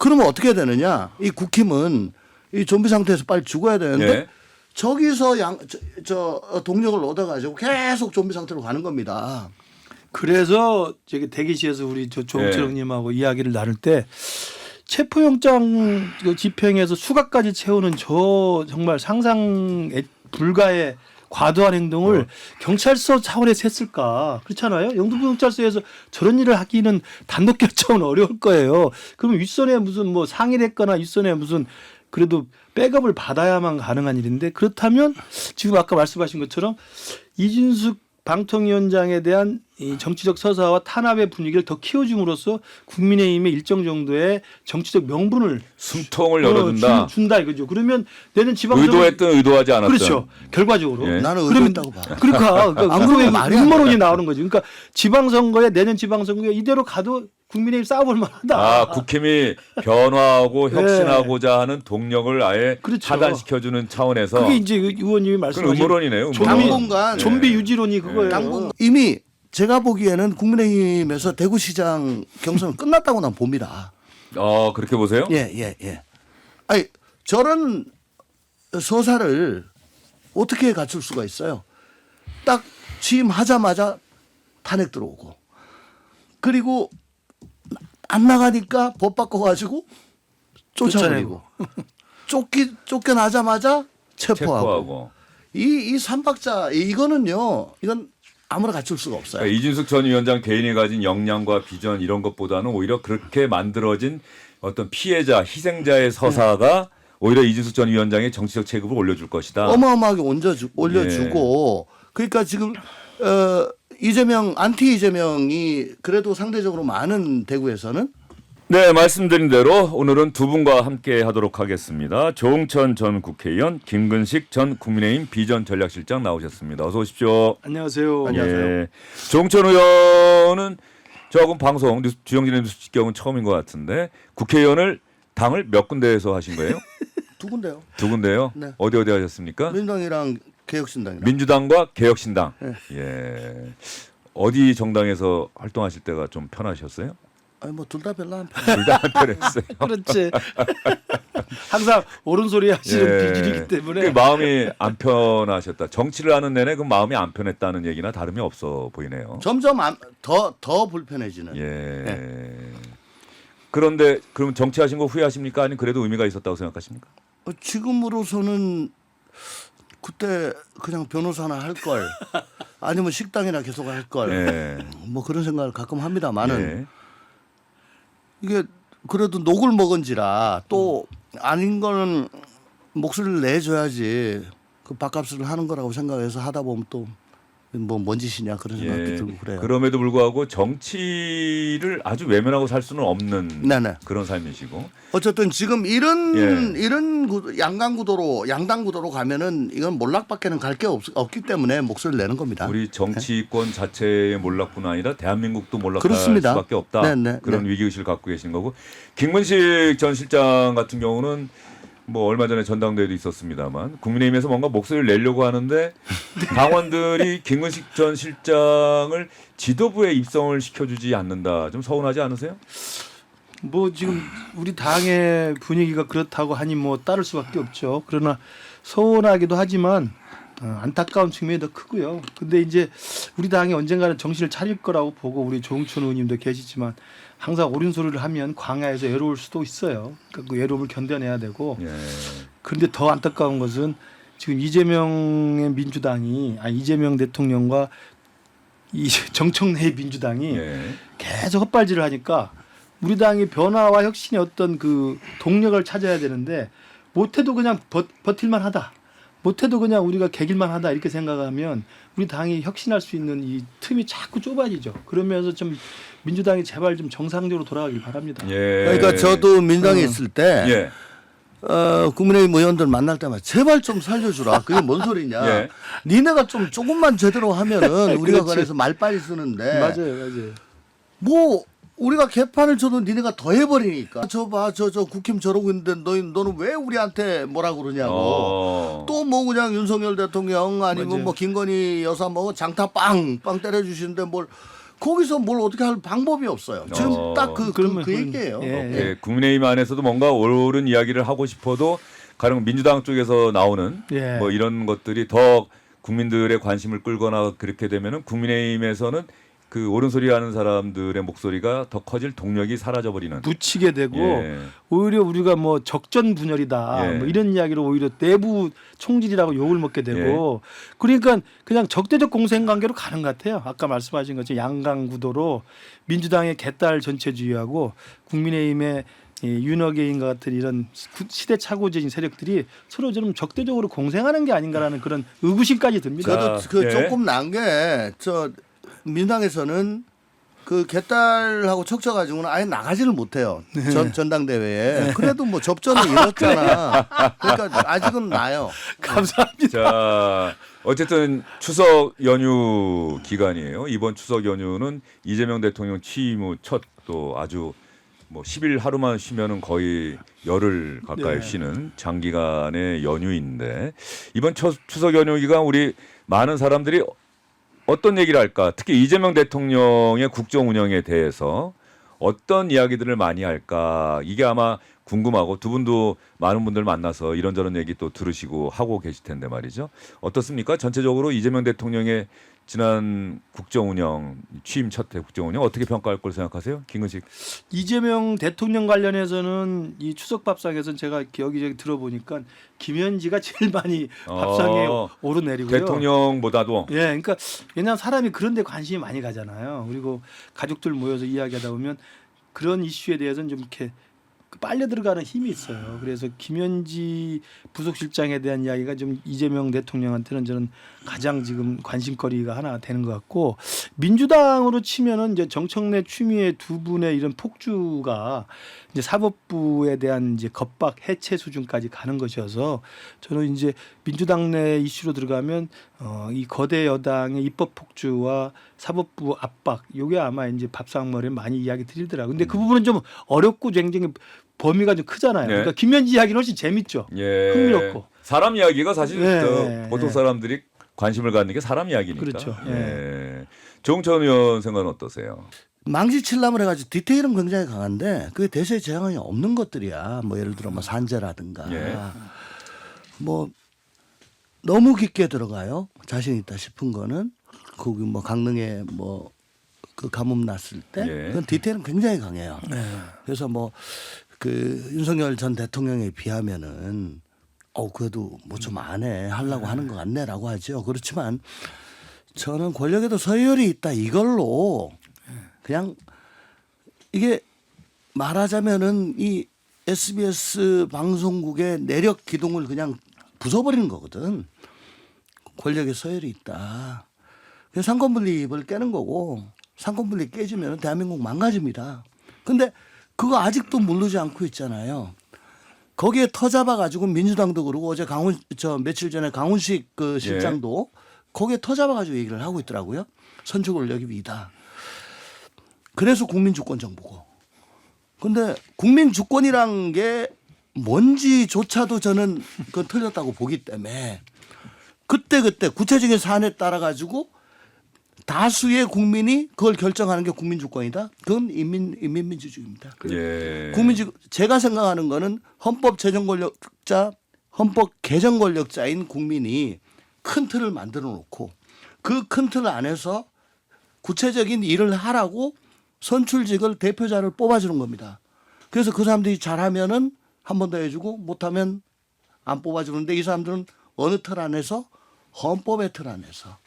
그러면 어떻게 해야 되느냐? 이 국힘은 이 좀비 상태에서 빨리 죽어야 되는데 예. 저기서 동력을 얻어가지고 계속 좀비 상태로 가는 겁니다. 그래서 저기 대기실에서 우리 조홍철 예. 형님하고 이야기를 나눌 때 체포영장 집행에서 수갑까지 채우는 저 정말 상상 불가의 과도한 행동을 경찰서 차원에서 했을까? 그렇잖아요. 영등포경찰서에서 저런 일을 하기는 단독 결정은 어려울 거예요. 그럼 윗선에 무슨 뭐 상의를 했거나 윗선에 무슨 그래도 백업을 받아야만 가능한 일인데 그렇다면 지금 아까 말씀하신 것처럼 이준숙 방통위원장에 대한 이 정치적 서사와 탄압의 분위기를 더 키워줌으로써 국민의힘에 일정 정도의 정치적 명분을 숨통을 열어준다. 준다 이거죠. 그러면 내년 지방선거 의도했든 의도하지 않았든. 그렇죠. 결과적으로. 예. 나는 그러면 의도했다고 봐. 그러니까 안 그러면 말이 안 음모론이 돼. 나오는 거죠. 그러니까 지방선거에 내년 지방선거에 이대로 가도 국민의힘 싸워볼 만하다. 아, 국힘이 변화하고 혁신하고자 하는 동력을 아예 그렇죠. 차단시켜주는 차원에서. 그게 이제 의원님이 그건 말씀하신 음모론이네요. 음모론. 당분간 좀비 유지론이 그거예요. 당분 이미 제가 보기에는 국민의힘에서 대구시장 경선은 끝났다고 난 봅니다. 그렇게 보세요? 예. 아니 저런 서사를 어떻게 갖출 수가 있어요? 딱 취임하자마자 탄핵 들어오고 그리고 안 나가니까 법 바꿔가지고 쫓아내고 쫓겨나자마자 체포하고. 이 삼박자 이건 아무나 갖출 수가 없어요. 그러니까 이준숙 전 위원장 개인이 가진 역량과 비전 이런 것보다는 오히려 그렇게 만들어진 어떤 피해자, 희생자의 서사가 오히려 이준숙 전 위원장의 정치적 체급을 올려줄 것이다. 어마어마하게 올려주고 그러니까 지금 이재명 안티 이재명이 그래도 상대적으로 많은 대구에서는 네, 말씀드린 대로 오늘은 두 분과 함께 하도록 하겠습니다. 조응천 전 국회의원, 김근식 전 국민의힘 비전전략실장 나오셨습니다. 어서 오십시오. 안녕하세요. 예. 조응천 의원은 저하고 방송 주영진의 뉴스 직경은 처음인 것 같은데 국회의원을 당을 몇 군데에서 하신 거예요? 두 군데요. 두 군데요? 네. 어디 하셨습니까? 민주당이랑 개혁신당이랑. 민주당과 개혁신당. 네. 예. 어디 정당에서 활동하실 때가 좀 편하셨어요? 아니 뭐 둘 다 별로 안 편. 둘 다 안 편했어요. 그렇지. 항상 옳은 소리 하시는 비질이기 때문에. 그 마음이 안 편하셨다. 정치를 하는 내내 그 마음이 안 편했다는 얘기나 다름이 없어 보이네요. 점점 더 불편해지는. 예. 그런데 그럼 정치하신 거 후회하십니까? 아니면 그래도 의미가 있었다고 생각하십니까? 지금으로서는 그때 그냥 변호사나 할 걸, 아니면 식당이나 계속 할 걸, 예. 뭐 그런 생각을 가끔 합니다만은 예. 이게 그래도 녹을 먹은지라 또 아닌 거는 목소리를 내줘야지 그 밥값을 하는 거라고 생각해서 하다 보면 또 뭐 뭔 짓이냐 그런 생각이 예. 들고 그래요. 그럼에도 불구하고 정치를 아주 외면하고 살 수는 없는 네네. 그런 삶이시고. 어쨌든 지금 이런 예. 양강 구도로 양당 구도로 가면은 이건 몰락밖에는 갈 게 없기 때문에 목소리를 내는 겁니다. 우리 정치권 자체의 몰락뿐 아니라 대한민국도 몰락할 그렇습니다. 수밖에 없다. 네. 그런 위기의식을 갖고 계신 거고. 김문식 전 실장 같은 경우는 뭐 얼마 전에 전당대회도 있었습니다만 국민의힘에서 뭔가 목소리를 내려고 하는데 당원들이 김문식 전 실장을 지도부에 입성을 시켜주지 않는다. 좀 서운하지 않으세요? 뭐 지금 우리 당의 분위기가 그렇다고 하니 뭐 따를 수밖에 없죠. 그러나 서운하기도 하지만 안타까운 측면이 더 크고요. 근데 이제 우리 당이 언젠가는 정신을 차릴 거라고 보고 우리 조응천 의원님도 계시지만 항상 옳은 소리를 하면 광야에서 외로울 수도 있어요. 그러니까 그 외로움을 견뎌내야 되고. 예. 그런데 더 안타까운 것은 지금 이재명 대통령과 이 정청래의 민주당이 예. 계속 헛발질을 하니까 우리 당이 변화와 혁신의 어떤 그 동력을 찾아야 되는데 못해도 그냥 버틸만 하다. 못해도 그냥 우리가 개길만 하다 이렇게 생각하면 우리 당이 혁신할 수 있는 이 틈이 자꾸 좁아지죠. 그러면서 좀 민주당이 제발 좀 정상적으로 돌아가길 바랍니다. 예. 그러니까 저도 민당에 있을 때 예. 국민의힘 의원들 만날 때마다 제발 좀 살려주라. 그게 뭔 소리냐. 예. 니네가 좀 조금만 제대로 하면은 우리가 그렇지. 그래서 말빨리 쓰는데 맞아요. 뭐 우리가 개판을 줘도 니네가 더 해버리니까 저 국힘 저러고 있는데 너는 왜 우리한테 뭐라 그러냐고 또 뭐 그냥 윤석열 대통령 아니면 맞아요. 뭐 김건희 여사 뭐 장타 빵 때려주시는데 뭘 거기서 뭘 어떻게 할 방법이 없어요. 지금 딱 그러면 그 얘기예요. 예. 예, 국민의힘 안에서도 뭔가 옳은 이야기를 하고 싶어도 가령 민주당 쪽에서 나오는 예. 뭐 이런 것들이 더 국민들의 관심을 끌거나 그렇게 되면은 국민의힘에서는 그 옳은 소리 하는 사람들의 목소리가 더 커질 동력이 사라져버리는. 묻히게 되고 예. 오히려 우리가 뭐 적전 분열이다 예. 뭐 이런 이야기로 오히려 내부 총질이라고 욕을 먹게 되고 그러니까 그냥 적대적 공생관계로 가는 것 같아요. 아까 말씀하신 것처럼 양강 구도로 민주당의 개딸 전체주의하고 국민의힘의 이 윤어게인과 같은 이런 시대착오적인 세력들이 서로 좀 적대적으로 공생하는 게 아닌가라는 그런 의구심까지 듭니다. 저도 그 예. 조금 난 게 저 민당에서는 그 개딸하고 척져가지고는 아예 나가지를 못해요. 전당대회에. 그래도 뭐 접전을 이뤘잖아. 그러니까 아직은 나요. 감사합니다. 자, 어쨌든 추석 연휴 기간이에요. 이번 추석 연휴는 이재명 대통령 취임 후 첫 또 아주 뭐 10일 하루만 쉬면은 거의 열흘 가까이 네. 쉬는 장기간의 연휴인데 이번 추석 연휴 기간 우리 많은 사람들이 어떤 얘기를 할까? 특히 이재명 대통령의 국정 운영에 대해서 어떤 이야기들을 많이 할까? 이게 아마 궁금하고 두 분도 많은 분들 만나서 이런저런 얘기 또 들으시고 하고 계실 텐데 말이죠. 어떻습니까? 전체적으로 이재명 대통령의 지난 국정 운영, 취임 첫 해 국정 운영 어떻게 평가할 걸 생각하세요? 김근식. 이재명 대통령 관련해서는 이 추석 밥상에서 제가 여기저기 들어보니까 김현지가 제일 많이 밥상에 오르내리고요. 대통령보다도 예, 그러니까 왜냐하면 사람이 그런 데 관심이 많이 가잖아요. 그리고 가족들 모여서 이야기하다 보면 그런 이슈에 대해서는 좀 이렇게 빨려 들어가는 힘이 있어요. 그래서 김현지 부속실장에 대한 이야기가 좀 이재명 대통령한테는 저는 가장 지금 관심거리가 하나 되는 것 같고 민주당으로 치면은 이제 정청래 추미애 두 분의 이런 폭주가 이제 사법부에 대한 이제 겁박 해체 수준까지 가는 것이어서 저는 이제 민주당 내 이슈로 들어가면 이 거대 여당의 입법 폭주와 사법부 압박 요게 아마 이제 밥상머리에 많이 이야기 드리더라고요. 근데 그 부분은 좀 어렵고 굉장히 범위가 좀 크잖아요. 네. 그러니까 김현지 이야기는 훨씬 재밌죠. 예. 흥미롭고. 사람 이야기가 사실 네, 저 네, 보통 네. 사람들이 관심을 갖는 게 사람 이야기니까. 그렇죠. 예. 조홍천 의원 생각은 어떠세요? 망치칠람을 해가지고 디테일은 굉장히 강한데 그게 대세에 제한이 없는 것들이야. 뭐 예를 들어 뭐 산재라든가 예. 뭐 너무 깊게 들어가요. 자신 있다 싶은 거는 거기 뭐 강릉에 뭐 그 가뭄 났을 때 예. 그건 디테일은 굉장히 강해요. 그래서 뭐 그 윤석열 전 대통령에 비하면은 그래도 뭐 좀 안 해 하려고 하는 것 같네라고 하죠. 그렇지만 저는 권력에도 서열이 있다 이걸로 그냥 이게 말하자면은 이 SBS 방송국의 내력 기둥을 그냥 부숴버리는 거거든. 권력의 서열이 있다. 그래서 상권분립을 깨는 거고 상권분립 깨지면 대한민국 망가집니다. 근데 그거 아직도 모르지 않고 있잖아요. 거기에 터잡아가지고 민주당도 그러고 어제 며칠 전에 강훈식 그 실장도 거기에 터잡아가지고 얘기를 하고 있더라고요. 선출 권력이 위다. 그래서 국민주권 정부고. 근데 국민주권이란 게 뭔지조차도 저는 그건 틀렸다고 보기 때문에 그때 구체적인 사안에 따라 가지고 다수의 국민이 그걸 결정하는 게 국민주권이다. 그건 인민민주주의입니다. 예. 제가 생각하는 거는 헌법 제정 권력자, 헌법 개정 권력자인 국민이 큰 틀을 만들어 놓고 그 큰 틀 안에서 구체적인 일을 하라고 선출직을 대표자를 뽑아주는 겁니다. 그래서 그 사람들이 잘하면은 한 번 더 해주고 못하면 안 뽑아주는데 이 사람들은 어느 틀 안에서 헌법의 틀 안에서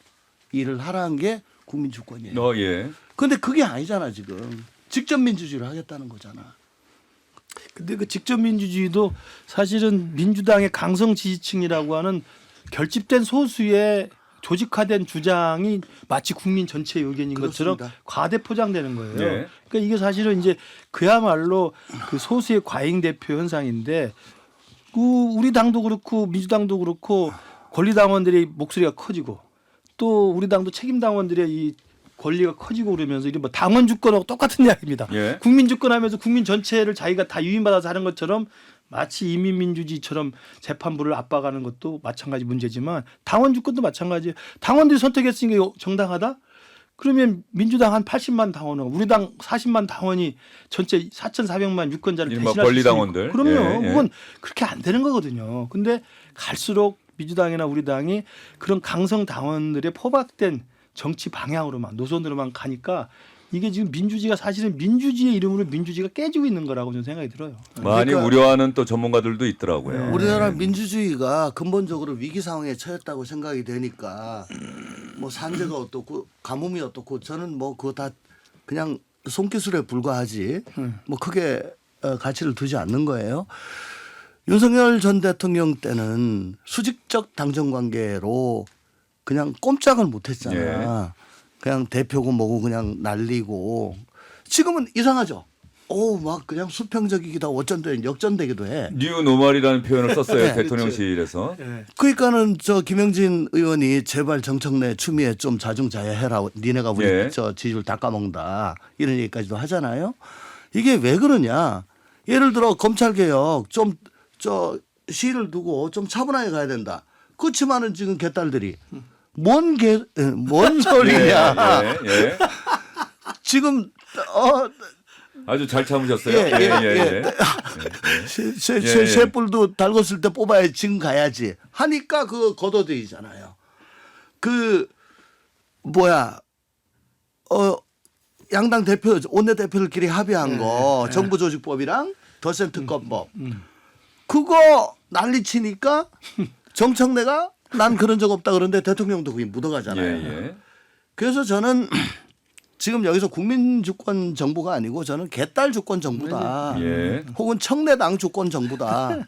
일을 하라는 게 국민주권이에요. 예. 그런데 그게 아니잖아 지금. 직접 민주주의를 하겠다는 거잖아. 근데 그 직접 민주주의도 사실은 민주당의 강성 지지층이라고 하는 결집된 소수의 조직화된 주장이 마치 국민 전체의 의견인 것처럼 그렇습니다. 과대 포장되는 거예요. 네. 그러니까 이게 사실은 이제 그야말로 그 소수의 과잉 대표 현상인데 우리 당도 그렇고 민주당도 그렇고 권리당원들의 목소리가 커지고 또 우리 당도 책임당원들의 이 권리가 커지고 그러면서 이게 뭐 당원 주권하고 똑같은 이야기입니다. 예. 국민 주권하면서 국민 전체를 자기가 다 유인받아서 하는 것처럼 마치 이민민주주의처럼 재판부를 압박하는 것도 마찬가지 문제지만 당원 주권도 마찬가지예요. 당원들이 선택했으니까 정당하다? 그러면 민주당 한 80만 당원은 우리 당 40만 당원이 전체 4,400만 유권자를 이른바 대신할 수 권리당원들. 있으니까. 그럼요. 예, 예. 그건 그렇게 안 되는 거거든요. 근데 갈수록 민주당이나 우리 당이 그런 강성 당원들의 포박된 정치 방향으로만 노선으로만 가니까 이게 지금 민주주의가 사실은 민주주의의 이름으로 민주주의가 깨지고 있는 거라고 저는 생각이 들어요. 많이 그러니까 우려하는 또 전문가들도 있더라고요. 우리나라 민주주의가 근본적으로 위기 상황에 처했다고 생각이 되니까 뭐 산재가 어떻고 가뭄이 어떻고 저는 뭐 그거 다 그냥 손기술에 불과하지 뭐 크게 가치를 두지 않는 거예요. 윤석열 전 대통령 때는 수직적 당정 관계로 그냥 꼼짝을 못 했잖아. 그냥 대표고 뭐고 그냥 날리고 지금은 이상하죠. 오, 막 그냥 수평적이기도 하고 어쩐데 역전되기도 해. 뉴노멀이라는 표현을 썼어요. 네, 대통령실에서. 그러니까는 저 김영진 의원이 제발 정청래 추미애 좀 자중자애해라. 니네가 우리 예. 저 지지율 다 까먹는다. 이런 얘기까지도 하잖아요. 이게 왜 그러냐. 예를 들어 검찰개혁 좀 저 시를 두고 좀 차분하게 가야 된다. 그렇지만은 지금 개딸들이 뭔 소리냐. 예, 예. 지금 아주 잘 참으셨어요. 예, 예, 예. 예. 쇠뿔도 달궜을 때 뽑아야 지금 가야지 하니까 그 걷어들이잖아요. 그 뭐야 양당 대표 원내대표들끼리 합의한 거 정부조직법이랑 덧센특검법 그거 난리치니까 정청래가 난 그런 적 없다 그러는데 대통령도 그게 묻어가잖아요. 예. 그래서 저는 지금 여기서 국민 주권 정부가 아니고 저는 개딸 주권 정부다. 예. 혹은 청래당 주권 정부다.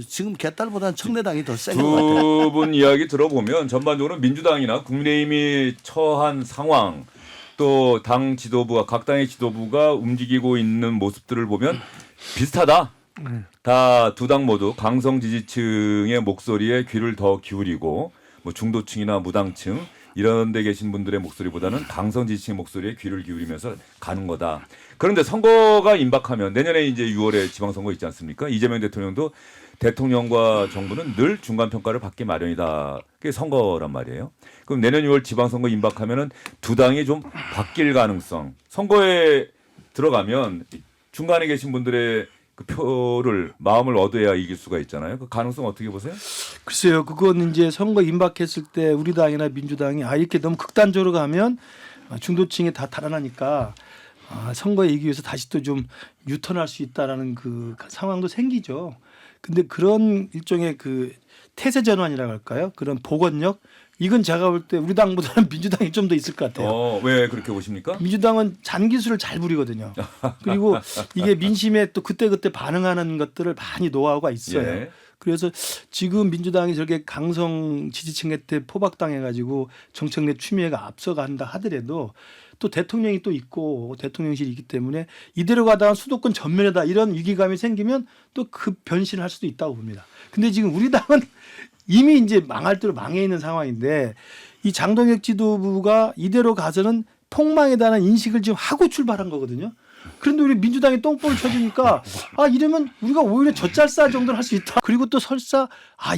지금 개딸보다는 청래당이 더 센 것 같아요. 두 분 이야기 들어보면 전반적으로 민주당이나 국민의힘이 처한 상황 또 당 지도부가 각 당의 지도부가 움직이고 있는 모습들을 보면 비슷하다. 다 두 당 모두 강성 지지층의 목소리에 귀를 더 기울이고 뭐 중도층이나 무당층 이런 데 계신 분들의 목소리보다는 강성 지지층의 목소리에 귀를 기울이면서 가는 거다. 그런데 선거가 임박하면 내년에 이제 6월에 지방선거 있지 않습니까? 이재명 대통령도 대통령과 정부는 늘 중간평가를 받기 마련이다. 그게 선거란 말이에요. 그럼 내년 6월 지방선거 임박하면은 두 당이 좀 바뀔 가능성. 선거에 들어가면 중간에 계신 분들의 그 표를 마음을 얻어야 이길 수가 있잖아요. 그 가능성 어떻게 보세요? 글쎄요, 그건 이제 선거 임박했을 때 우리 당이나 민주당이 이렇게 너무 극단적으로 가면 중도층이 다 달아나니까 선거에 이기기 위해서 다시 또 좀 유턴할 수 있다라는 그 상황도 생기죠. 근데 그런 일종의 그 태세 전환이라고 할까요? 그런 복원력 이건 제가 볼 때 우리 당보다는 민주당이 좀 더 있을 것 같아요. 왜 그렇게 보십니까? 민주당은 잔기술을 잘 부리거든요. 그리고 이게 민심에 또 그때그때 반응하는 것들을 많이 노하우가 있어요. 예. 그래서 지금 민주당이 저렇게 강성 지지층한테 포박당해가지고 정청래 추미애가 앞서간다 하더라도 또 대통령이 또 있고 대통령실이 있기 때문에 이대로 가다가 수도권 전면에다 이런 위기감이 생기면 또 그 변신을 할 수도 있다고 봅니다. 근데 지금 우리 당은 이미 이제 망할 대로 망해 있는 상황인데 이 장동혁 지도부가 이대로 가서는 폭망에 대한 인식을 지금 하고 출발한 거거든요. 그런데 우리 민주당이 똥볼을 쳐주니까 이러면 우리가 오히려 젖잘싸 정도는 할 수 있다. 그리고 또 설사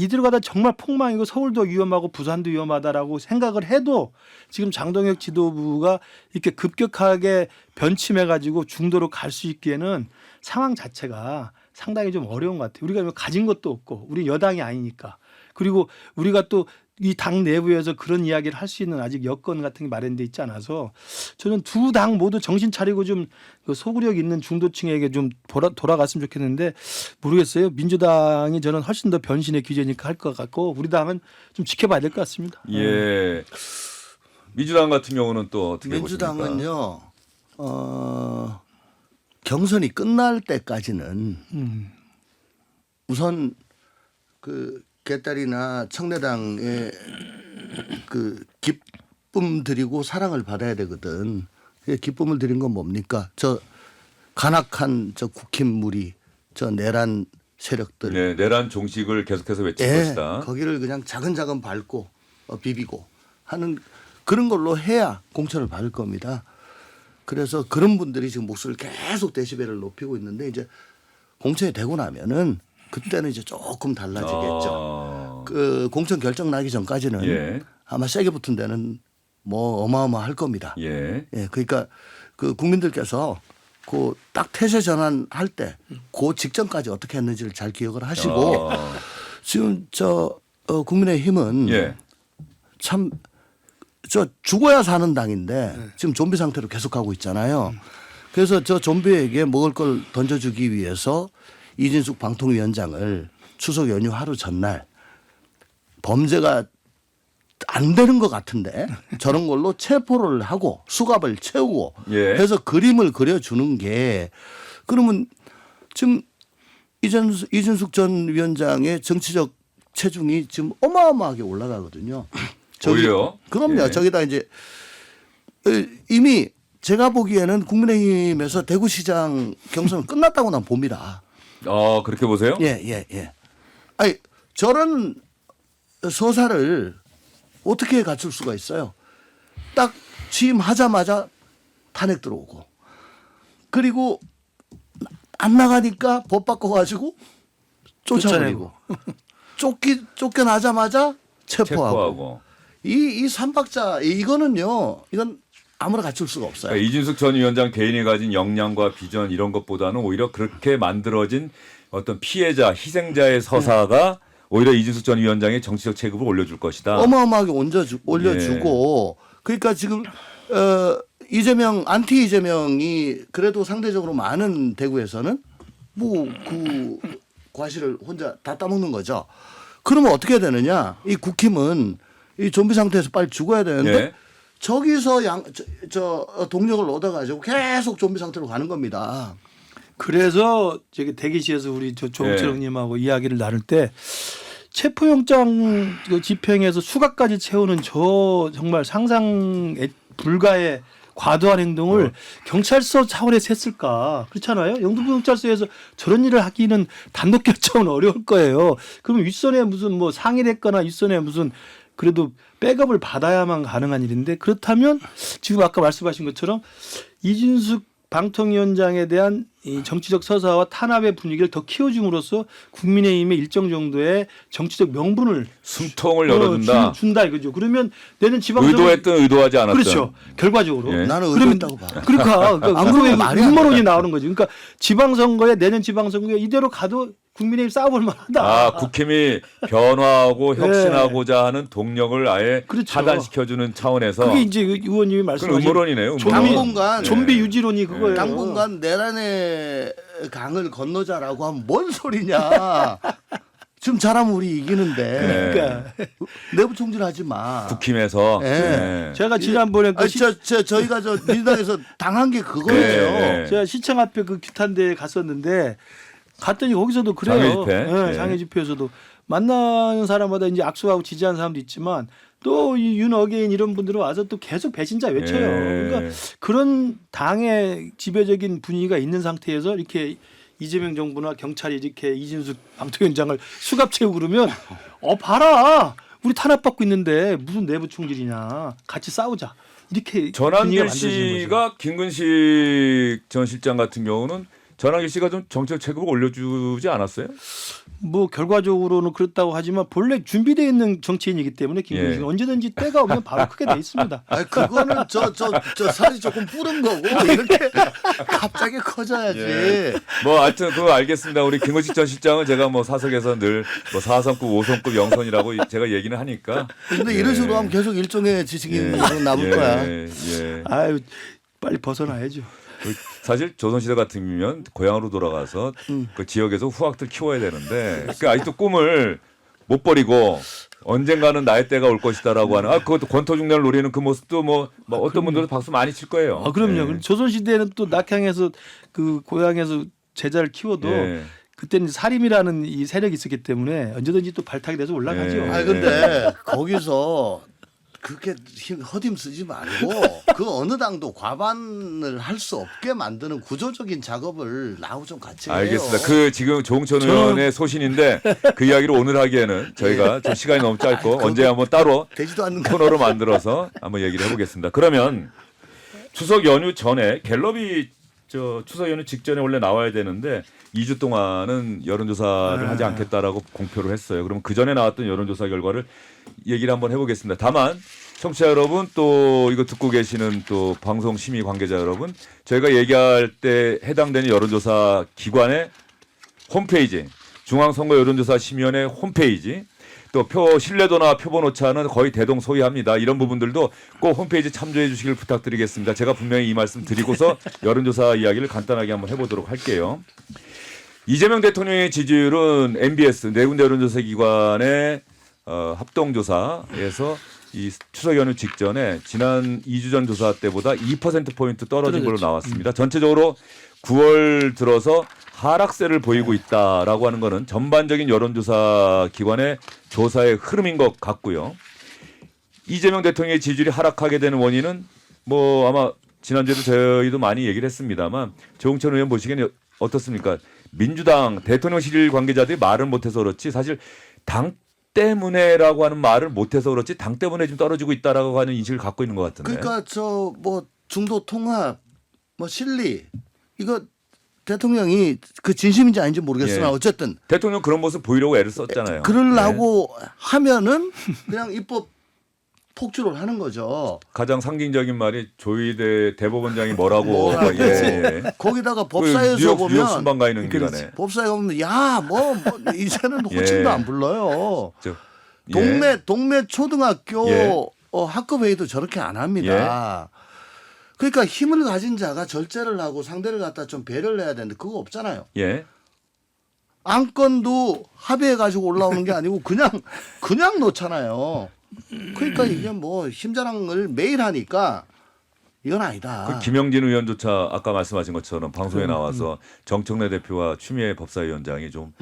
이대로 가다 정말 폭망이고 서울도 위험하고 부산도 위험하다라고 생각을 해도 지금 장동혁 지도부가 이렇게 급격하게 변침해가지고 중도로 갈 수 있기에는 상황 자체가 상당히 좀 어려운 것 같아요. 우리가 가진 것도 없고 우리 여당이 아니니까. 그리고 우리가 또 이 당 내부에서 그런 이야기를 할 수 있는 아직 여건 같은 게 마련돼 있지 않아서 저는 두 당 모두 정신 차리고 좀 소구력 있는 중도층에게 좀 돌아갔으면 좋겠는데 모르겠어요. 민주당이 저는 훨씬 더 변신의 기제니까 할 것 같고 우리 당은 좀 지켜봐야 될 것 같습니다. 예. 민주당 같은 경우는 또 어떻게 보십니까? 민주당은요. 경선이 끝날 때까지는 우선 그 개딸이나 청래당의 그 기쁨 드리고 사랑을 받아야 되거든. 기쁨을 드린 건 뭡니까? 저 간악한 저 국힘 무리, 저 내란 세력들. 네, 내란 종식을 계속해서 외칠 것이다. 거기를 그냥 차근차근 밟고 비비고 하는 그런 걸로 해야 공천을 받을 겁니다. 그래서 그런 분들이 지금 목소리를 계속 데시벨을 높이고 있는데 이제 공천이 되고 나면은 그때는 이제 조금 달라지겠죠. 그 공천 결정 나기 전까지는 예. 아마 세게 붙은 데는 뭐 어마어마할 겁니다. 예. 예, 그러니까 그 국민들께서 그 딱 태세 전환할 때 그 직전까지 어떻게 했는지를 잘 기억을 하시고 지금 국민의힘은 예. 참 죽어야 사는 당인데 지금 좀비 상태로 계속 가고 있잖아요. 그래서 저 좀비에게 먹을 걸 던져주기 위해서 이진숙 방통위원장을 추석 연휴 하루 전날 범죄가 안 되는 것 같은데 저런 걸로 체포를 하고 수갑을 채우고 예. 해서 그림을 그려주는 게 그러면 지금 이준숙 전 위원장의 정치적 체중이 지금 어마어마하게 올라가거든요. 오히려? 그럼요. 예. 저기다 이제 이미 제가 보기에는 국민의힘에서 대구시장 경선은 끝났다고 난 봅니다. 그렇게 보세요? 예. 아니 저런 서사를 어떻게 갖출 수가 있어요? 딱 취임하자마자 탄핵 들어오고 그리고 안 나가니까 법 바꿔가지고 쫓아내고 쫓겨나자마자 체포하고. 이 삼박자 이거는요. 이건 아무나 갖출 수가 없어요. 그러니까 이준숙 전 위원장 개인이 가진 역량과 비전 이런 것보다는 오히려 그렇게 만들어진 어떤 피해자, 희생자의 서사가 오히려 이준숙 전 위원장의 정치적 체급을 올려줄 것이다. 어마어마하게 올려주고 그러니까 지금 이재명 안티 이재명이 그래도 상대적으로 많은 대구에서는 뭐 그 과실을 혼자 다 따먹는 거죠. 그러면 어떻게 되느냐? 이 국힘은 이 좀비 상태에서 빨리 죽어야 되는데 예. 저기서 동력을 얻어가지고 계속 좀비 상태로 가는 겁니다. 그래서 저기 대기실에서 우리 조홍철님하고 이야기를 나눌 때 체포영장 그 집행에서 수갑까지 채우는 저 정말 상상 불가의 과도한 행동을 경찰서 차원에서 했을까? 그렇잖아요. 영등포경찰서에서 저런 일을 하기는 단독 결정은 어려울 거예요. 그러면 윗선에 무슨 뭐 상의를 했거나 윗선에 무슨 그래도 백업을 받아야만 가능한 일인데 그렇다면 지금 아까 말씀하신 것처럼 이준숙 방통위원장에 대한 이 정치적 서사와 탄압의 분위기를 더 키워줌으로써 국민의힘의 일정 정도의 정치적 명분을 숨통을 열어준다. 준다 이거죠. 그러면 내년 지방선거 의도했든 의도하지 않았든. 그렇죠. 결과적으로. 예. 나는 그러면 의도했다고 봐. 그러니까 안 그러면 말이 안 음모론이 돼. 나오는 거죠. 그러니까 지방선거에 내년 지방선거에 이대로 가도 국민의힘 싸워볼 만하다. 국힘이 변화하고 혁신하고자 하는 동력을 아예 그렇죠. 차단시켜주는 차원에서 그게 이제 의원님이 그건 말씀하신 음모론이네요. 당분간 좀비 유지론이 그거예요. 당분간 내란의 강을 건너자라고 하면 뭔 소리냐. 지금 잘하면 우리 이기는데 그러니까 내부 총질하지 마. 국힘에서 예. 제가 지난번에 그 저희가 민주당에서 당한 게 그거예요. 네. 제가 시청 앞에 그 규탄대에 갔었는데 갔더니 거기서도 그래요. 장애 집회? 예, 예. 장애 집회에서도 만나는 사람마다 이제 악수하고 지지하는 사람도 있지만 또 이 윤어게인 이런 분들은 와서 또 계속 배신자 외쳐요. 예. 그러니까 그런 당의 지배적인 분위기가 있는 상태에서 이렇게 이재명 정부나 경찰이 이렇게 이진숙 방통위원장을 수갑 채우고 그러면 봐라 우리 탄압받고 있는데 무슨 내부 총질이냐 같이 싸우자 이렇게 분위기가 전한길 만들어지는 거죠. 씨가 김근식 전 실장 같은 경우는 전한길 씨가 좀 정치적 체급을 올려주지 않았어요? 뭐 결과적으로는 그렇다고 하지만 본래 준비되어 있는 정치인이기 때문에 김근식은 예. 언제든지 때가 오면 바로 크게 돼 있습니다. 아니 그거는 저 살이 조금 뿌른 거고 이렇게 갑자기 커져야지. 예. 뭐 하여튼 그거 알겠습니다. 우리 김근식 전 실장은 제가 뭐 사석에서 늘 뭐 4성급, 5성급 영선이라고 제가 얘기는 하니까. 근데 이런 식으로 하면 계속 일종의 지식이 남을 거야. 예. 아유 빨리 벗어나야죠. 사실 조선시대 같으면 고향으로 돌아가서 그 지역에서 후학들 키워야 되는데 그 아직도 꿈을 못 버리고 언젠가는 나의 때가 올 것이다라고 하는 그것도 권토중년을 노리는 그 모습도 뭐 어떤 분들도 박수 많이 칠 거예요. 그럼요. 예. 조선시대에는 또 낙향에서 그 고향에서 제자를 키워도 예. 그때는 사림이라는 이 세력이 있었기 때문에 언제든지 또 발탁이 돼서 올라가죠. 예. 아니 근데 거기서 그렇게 허딤 쓰지 말고 그 어느 당도 과반을 할 수 없게 만드는 구조적인 작업을 나하고 좀 같이 해요. 알겠습니다. 그 지금 조홍천 의원의 소신인데 그 이야기를 오늘 하기에는 저희가 좀 시간이 너무 짧고 언제 한번 따로 되지도 않는 거. 코너로 만들어서 한번 얘기를 해보겠습니다. 그러면 추석 연휴 전에 갤럽이 추석 연휴 직전에 원래 나와야 되는데 2주 동안은 여론조사를 하지 않겠다라고 공표를 했어요. 그럼 그 전에 나왔던 여론조사 결과를 얘기를 한번 해보겠습니다. 다만 청취자 여러분 또 이거 듣고 계시는 또 방송 심의 관계자 여러분 저희가 얘기할 때 해당되는 여론조사 기관의 홈페이지 중앙선거 여론조사 심의원회 홈페이지 또 표 신뢰도나 표본 오차는 거의 대동소이합니다. 이런 부분들도 꼭 홈페이지 참조해 주시길 부탁드리겠습니다. 제가 분명히 이 말씀 드리고서 여론조사 이야기를 간단하게 한번 해보도록 할게요. 이재명 대통령의 지지율은 MBS 네 군데 여론조사 기관의 합동조사에서 이 추석 연휴 직전에 지난 2주 전 조사 때보다 2%포인트 떨어진 걸로 나왔습니다. 전체적으로 9월 들어서 하락세를 보이고 있다라고 하는 것은 전반적인 여론조사 기관의 조사의 흐름인 것 같고요. 이재명 대통령의 지지율이 하락하게 되는 원인은 뭐 아마 지난주에도 저희도 많이 얘기를 했습니다만 조홍천 의원 보시기에는 어떻습니까? 민주당 대통령실 관계자들이 말을 못해서 그렇지 사실 당 때문에라고 하는 말을 못해서 그렇지 당 때문에 좀 떨어지고 있다라고 하는 인식을 갖고 있는 것 같은데. 그러니까 저 뭐 중도 통합 뭐 실리 이거 대통령이 그 진심인지 아닌지 모르겠으나 예. 어쨌든 대통령 그런 모습 보이려고 애를 썼잖아요. 그러려고 하면은 그냥 입법 폭주를 하는 거죠. 가장 상징적인 말이 조희대 대법원장이 뭐라고 뭐라고. 예. 거기다가 그 법사에서 뉴욕 보면 순방 가 있는 그렇지. 기간에 법사에 가면 뭐 이제는 호칭도 예. 안 불러요. 저, 예. 동네 초등학교 예. 학급 회의도 저렇게 안 합니다. 그러니까 힘을 가진 자가 절제를 하고 상대를 갖다 좀 배려를 해야 되는데 그거 없잖아요. 예. 안건도 합의해 가지고 올라오는 게 아니고 그냥 놓잖아요. 그러니까 이게 뭐 힘자랑을 매일 하니까 이건 아니다. 그 김영진 의원조차 아까 말씀하신 것처럼 방송에 나와서 정청래 대표와 추미애 법사위원장이 좀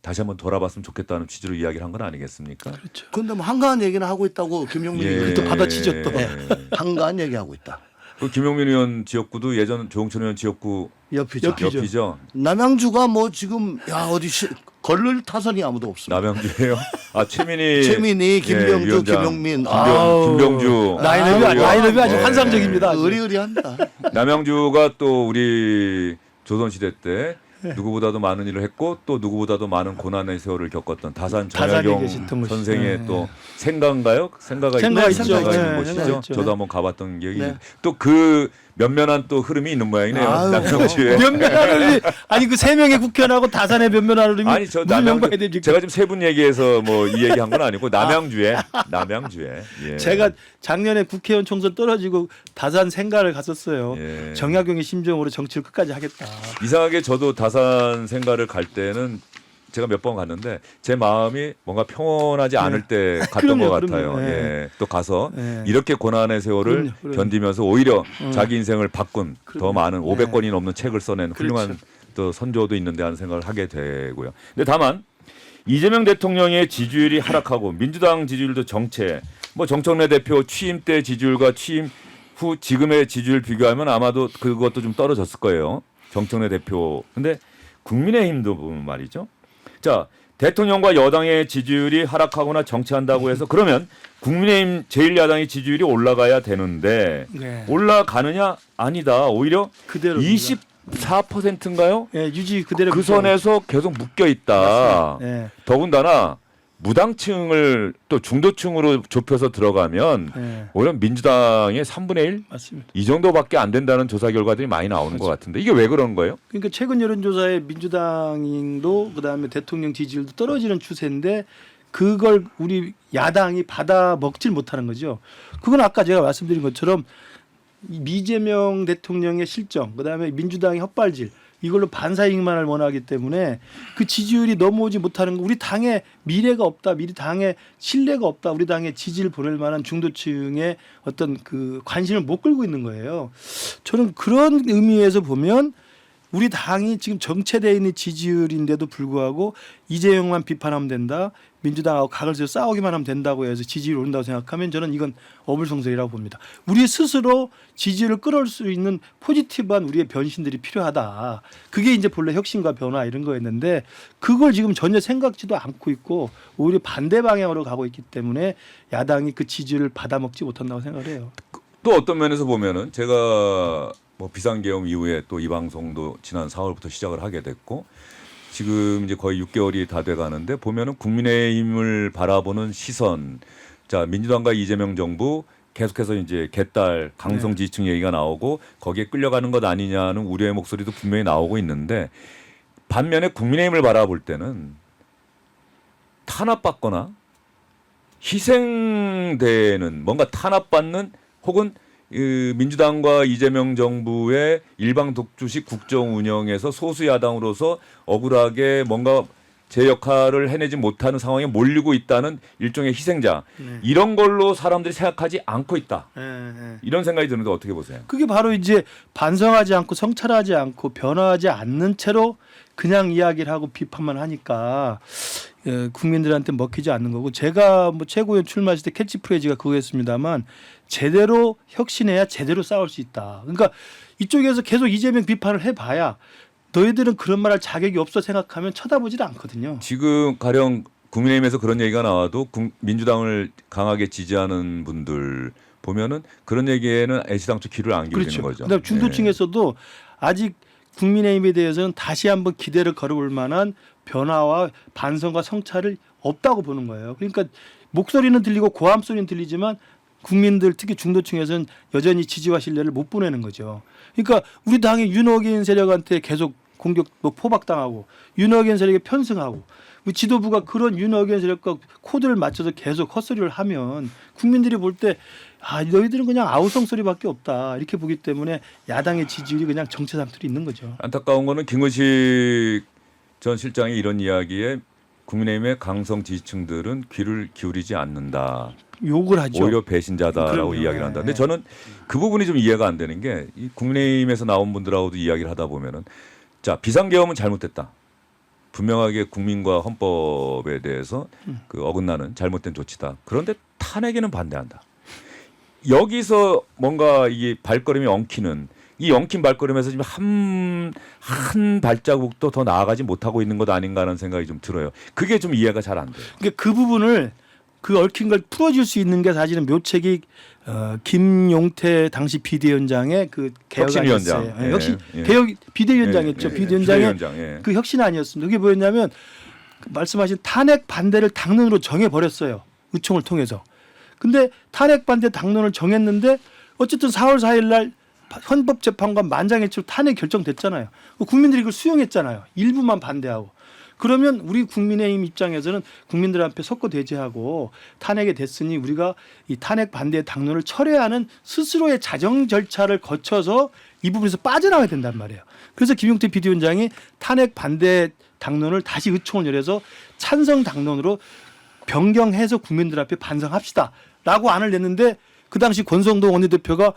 다시 한번 돌아봤으면 좋겠다는 취지로 이야기를 한 건 아니겠습니까? 그렇죠. 근데 뭐 한가한 얘기는 하고 있다고 김용민 의원이 또 받아치죠, 또. 한가한 얘기하고 있다. 그 김용민 의원 지역구도 예전 조홍천 의원 지역구 옆이죠. 옆이죠. 남양주가 뭐 지금 걸릴 타선이 아무도 없습니다. 남양주예요. 아 최민희, 김병주, 위원장, 김용민. 김병주. 라인업이 아주 네. 환상적입니다. 아주. 의리의리한다. 남양주가 또 우리 조선시대 때 누구보다도 많은 일을 했고 또 누구보다도 많은 고난의 세월을 겪었던 다산 다산에 정약용 계셨던 곳이죠. 선생의 네. 또 생가인가요? 생가가 생가 있는 있죠. 생가가 네, 있는 곳이죠. 생가 있죠. 저도 한번 가봤던 기억이 네. 또 그 면면한 또 흐름이 있는 모양이네요. 아유, 남양주에. 면면하는 아니 그 세 명의 국회의원하고 다산의 면면하는 아니 저 무슨 남양주 명방이 됩니까? 제가 지금 세 분 얘기해서 뭐 이 얘기한 건 아니고 남양주에 예. 제가 작년에 국회의원 총선 떨어지고 다산 생가를 갔었어요. 예. 정약용의 심정으로 정치를 끝까지 하겠다. 이상하게 저도 다산 생가를 갈 때는 제가 몇 번 갔는데 제 마음이 뭔가 평온하지 않을 때 갔던 그럼요, 것 같아요. 그럼요. 예. 예. 또 가서 예. 이렇게 고난의 세월을 그럼요. 견디면서 오히려 자기 인생을 바꾼 더 그럼요. 많은 예. 500권이 넘는 책을 써낸 훌륭한 그렇죠. 또 선조도 있는데 하는 생각을 하게 되고요. 근데 다만 이재명 대통령의 지지율이 하락하고 민주당 지지율도 정체, 뭐 정청래 대표 취임 때 지지율과 취임 후 지금의 지지율 비교하면 아마도 그것도 좀 떨어졌을 거예요. 정청래 대표. 근데 국민의힘도 보면 말이죠. 자, 대통령과 여당의 지지율이 하락하거나 정체한다고 해서 그러면 국민의힘 제1야당의 지지율이 올라가야 되는데 네. 올라가느냐? 아니다. 오히려 그대로 24%인가요? 예, 유지 그대로 그 선에서 계속 묶여 있다. 예. 더군다나 무당층을 또 중도층으로 좁혀서 들어가면 예. 오히려 민주당의 3분의 1? 맞습니다. 이 정도밖에 안 된다는 조사 결과들이 많이 나오는 것 같은데 이게 왜 그런 거예요? 그러니까 최근 여론조사에 민주당도 그다음에 대통령 지지율도 떨어지는 추세인데 그걸 우리 야당이 받아 먹질 못하는 거죠. 그건 아까 제가 말씀드린 것처럼 이재명 대통령의 실정, 그다음에 민주당의 헛발질 이걸로 반사이익만을 원하기 때문에 그 지지율이 넘어오지 못하는 거, 우리 당에 미래가 없다, 우리 당에 신뢰가 없다, 우리 당에 지지를 보낼 만한 중도층의 어떤 그 관심을 못 끌고 있는 거예요. 저는 그런 의미에서 보면 우리 당이 지금 정체되어 있는 지지율인데도 불구하고 이재명만 비판하면 된다, 민주당하고 각을 세워 싸우기만 하면 된다고 해서 지지율이 오른다고 생각하면 저는 이건 어불성설이라고 봅니다. 우리 스스로 지지율을 끌어올 수 있는 포지티브한 우리의 변신들이 필요하다. 그게 이제 본래 혁신과 변화 이런 거였는데 그걸 지금 전혀 생각지도 않고 있고 오히려 반대 방향으로 가고 있기 때문에 야당이 그 지지율을 받아먹지 못한다고 생각을 해요. 또 어떤 면에서 보면은 제가 뭐 비상계엄 이후에 또 이 방송도 지난 4월부터 시작을 하게 됐고 지금 이제 거의 6개월이 다 돼 가는데 보면은 국민의힘을 바라보는 시선 자 민주당과 이재명 정부 계속해서 이제 개딸 강성 지지층 얘기가 나오고 거기에 끌려가는 것 아니냐는 우려의 목소리도 분명히 나오고 있는데 반면에 국민의힘을 바라볼 때는 탄압받거나 희생되는 뭔가 탄압받는 혹은 민주당과 이재명 정부의 일방 독주식 국정 운영에서 소수 야당으로서 억울하게 뭔가 제 역할을 해내지 못하는 상황에 몰리고 있다는 일종의 희생자 이런 걸로 사람들이 생각하지 않고 있다. 이런 생각이 드는데 어떻게 보세요? 그게 바로 이제 반성하지 않고 성찰하지 않고 변화하지 않는 채로 그냥 이야기를 하고 비판만 하니까 국민들한테 먹히지 않는 거고 제가 뭐 최고위원 출마했을 때 캐치프레이즈가 그거였습니다만 제대로 혁신해야 제대로 싸울 수 있다. 그러니까 이쪽에서 계속 이재명 비판을 해봐야 너희들은 그런 말 할 자격이 없어 생각하면 쳐다보질 않거든요. 지금 가령 국민의힘에서 그런 얘기가 나와도 민주당을 강하게 지지하는 분들 보면은 그런 얘기에는 애시당초 귀를 안 기울이는 그렇죠. 거죠. 그다음 중도층에서도 아직 국민의힘에 대해서는 다시 한번 기대를 걸어볼 만한 변화와 반성과 성찰을 없다고 보는 거예요. 그러니까 목소리는 들리고 고함 소리는 들리지만 국민들 특히 중도층에서는 여전히 지지와 신뢰를 못 보내는 거죠. 그러니까 우리 당의 윤호긴 세력한테 계속 공격 포박당하고 윤호긴 세력에 편승하고 우리 지도부가 그런 윤호긴 세력과 코드를 맞춰서 계속 헛소리를 하면 국민들이 볼 때 아, 너희들은 그냥 아우성 소리밖에 없다 이렇게 보기 때문에 야당의 지지율이 그냥 정체 상태로 있는 거죠. 안타까운 거는 김은식 전 실장의 이런 이야기에 국민의힘의 강성 지지층들은 귀를 기울이지 않는다. 욕을 하죠. 오히려 배신자다라고 그럼요. 이야기를 한다. 근데 네. 저는 그 부분이 좀 이해가 안 되는 게 이 국민의힘에서 나온 분들하고도 이야기를 하다 보면은 자 비상계엄은 잘못됐다. 분명하게 국민과 헌법에 대해서 그 어긋나는 잘못된 조치다. 그런데 탄핵에는 반대한다. 여기서 뭔가 이게 발걸음이 엉키는 이 엉킨 발걸음에서 지금 한 발자국도 더 나아가지 못하고 있는 것 아닌가 하는 생각이 좀 들어요. 그게 좀 이해가 잘 안 돼요. 그러니까 그 부분을 그 얽힌 걸 풀어줄 수 있는 게 사실은 묘책이 김용태 당시 비대위원장의 그 혁신위원장. 개혁안이었어요. 예, 역시 예. 개혁 비대위원장이었죠. 예, 예, 비대위원장의 비대위원장, 예. 그 혁신안이었습니다. 그게 뭐였냐면 그 말씀하신 탄핵 반대를 당론으로 정해 버렸어요. 의총을 통해서. 근데 탄핵 반대 당론을 정했는데 어쨌든 4월 4일 날 헌법재판관 만장일치로 탄핵 결정됐잖아요. 국민들이 그걸 수용했잖아요. 일부만 반대하고. 그러면 우리 국민의힘 입장에서는 국민들 앞에 석고 대제하고 탄핵이 됐으니 우리가 이 탄핵 반대 당론을 철회해야 하는 스스로의 자정 절차를 거쳐서 이 부분에서 빠져나가야 된단 말이에요. 그래서 김용태 비대위원장이 탄핵 반대 당론을 다시 의총을 열어서 찬성 당론으로 변경해서 국민들 앞에 반성합시다라고 안을 냈는데 그 당시 권성동 원내대표가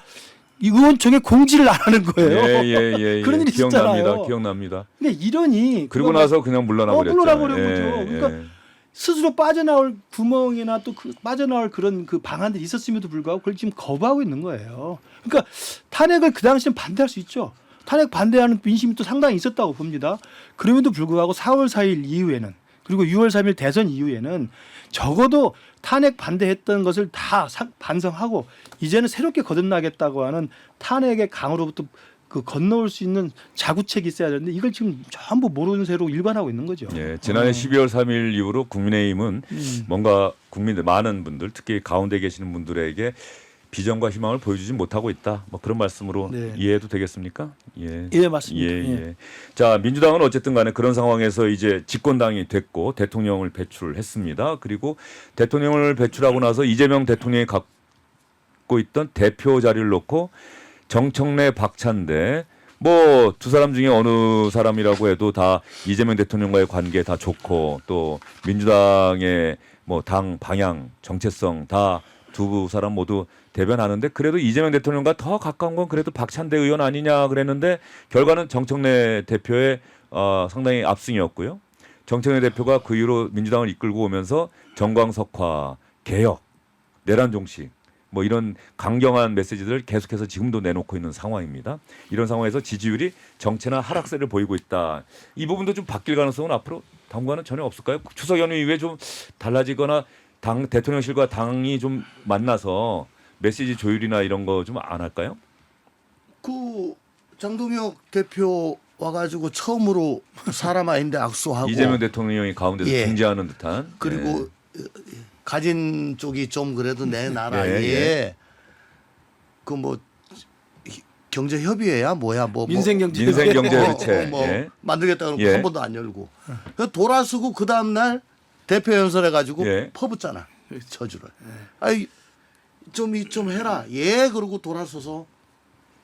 이 의원총회 공지를 안 하는 거예요. 예. 그런 일이 있었잖아요. 기억납니다. 근데 이러니 그리고 나서 그냥 물러나 버렸죠. 물러나버린 거죠. 그러니까 스스로 빠져나올 구멍이나 또 그 빠져나올 그런 그 방안들이 있었음에도 불구하고 그걸 지금 거부하고 있는 거예요. 그러니까 탄핵을 그 당시엔 반대할 수 있죠. 탄핵 반대하는 민심이 또 상당히 있었다고 봅니다. 그럼에도 불구하고 4월 4일 이후에는 그리고 6월 3일 대선 이후에는 적어도 탄핵 반대했던 것을 다 반성하고 이제는 새롭게 거듭나겠다고 하는 탄핵의 강으로부터 그 건너올 수 있는 자구책이 있어야 되는데 이걸 지금 전부 모르는 새로 일관하고 있는 거죠. 예, 지난해 12월 3일 이후로 국민의힘은 뭔가 국민들 많은 분들 특히 가운데 계시는 분들에게 비전과 희망을 보여주지 못하고 있다. 뭐 그런 말씀으로 네. 이해해도 되겠습니까? 예, 맞습니다. 예. 자, 민주당은 어쨌든 간에 그런 상황에서 이제 집권당이 됐고 대통령을 배출했습니다. 그리고 대통령을 배출하고 나서 이재명 대통령이 갖고 있던 대표 자리를 놓고 정청래, 박찬대 뭐 두 사람 중에 어느 사람이라고 해도 다 이재명 대통령과의 관계 다 좋고 또 민주당의 뭐 당 방향, 정체성 다 두 사람 모두 대변하는데 그래도 이재명 대통령과 더 가까운 건 그래도 박찬대 의원 아니냐 그랬는데 결과는 정청래 대표의 상당히 압승이었고요. 정청래 대표가 그 이후로 민주당을 이끌고 오면서 정광석화, 개혁, 내란 종식 뭐 이런 강경한 메시지들을 계속해서 지금도 내놓고 있는 상황입니다. 이런 상황에서 지지율이 정체나 하락세를 보이고 있다. 이 부분도 좀 바뀔 가능성은 앞으로 당분간은 전혀 없을까요? 추석 연휴 이후에 좀 달라지거나 당 대통령실과 당이 좀 만나서 메시지 조율이나 이런 거 좀 안 할까요? 그 장동혁 대표 와가지고 처음으로 사람 아닌데 악수하고 이재명 대통령이 가운데서 예. 중재하는 듯한 그리고 가진 쪽이 좀 그래도 내 나라에 예. 그 뭐 경제 협의회야 뭐야 뭐 민생경제협의체 뭐 예. 만들겠다 그러고 예. 한 번도 안 열고 그 돌아서고 그 다음 날 대표 연설해 가지고 예. 퍼붓잖아 저주를. 아이 좀 해라. 예 그러고 돌아서서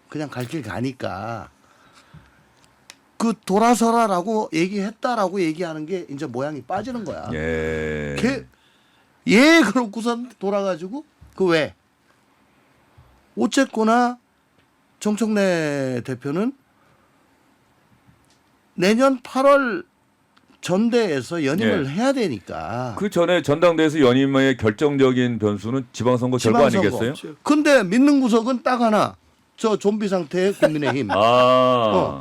그냥 갈 길 가니까 그 돌아서라라고 얘기했다라고 얘기하는 게 이제 모양이 빠지는 거야. 예. 예 그러고선 돌아가지고 그 왜 어쨌거나 정청래 대표는 내년 8월 전대에서 연임을 예. 해야 되니까. 그 전에 전당대회에서 연임의 결정적인 변수는 지방선거 결과 아니겠어요? 근데 믿는 구석은 딱 하나. 저 좀비 상태의 국민의힘. 아.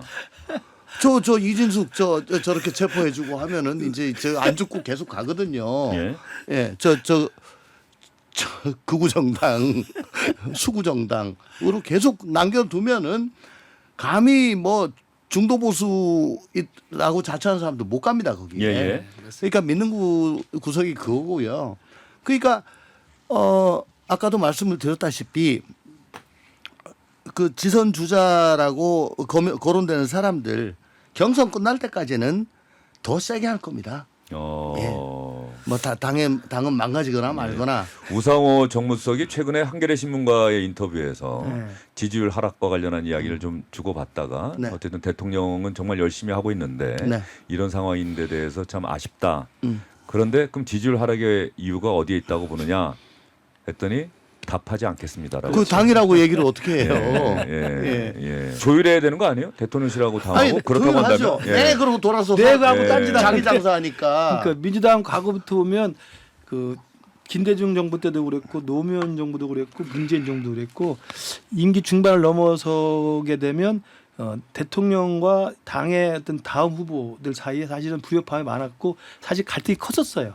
저 이진숙 저렇게 체포해주고 하면은 이제 저 안 죽고 계속 가거든요. 예. 예, 저 극우정당, 수구정당으로 계속 남겨두면은 감히 뭐 중도 보수라고 자처하는 사람도 못 갑니다 거기에. 예. 그러니까 믿는 구석이 그거고요. 그러니까 아까도 말씀을 드렸다시피 그 지선 주자라고 거론되는 사람들 경선 끝날 때까지는 더 세게 할 겁니다. 뭐 다 당은 망가지거나 말거나. 우상호 정무수석이 최근에 한겨레 신문과의 인터뷰에서 지지율 하락과 관련한 이야기를 좀 주고받다가 네. 어쨌든 대통령은 정말 열심히 하고 있는데 네. 이런 상황인데 대해서 참 아쉽다. 그런데 그럼 지지율 하락의 이유가 어디에 있다고 보느냐 했더니 답하지 않겠습니다라고. 그 당이라고 얘기를 어떻게 해요? 예. 조율해야 되는 거 아니에요? 대통령실하고 당하고 그렇다고 조율하죠. 한다면. 네, 그러고 돌아서 네, 하고 딴짓 자기 장사하니까. 그러니까 민주당 과거부터 보면 그 김대중 정부 때도 그랬고 노무현 정부도 그랬고 문재인 정부도 그랬고 임기 중반을 넘어서게 되면 대통령과 당의 어떤 다음 후보들 사이에 사실은 불협화음이 많았고 사실 갈등이 컸었어요.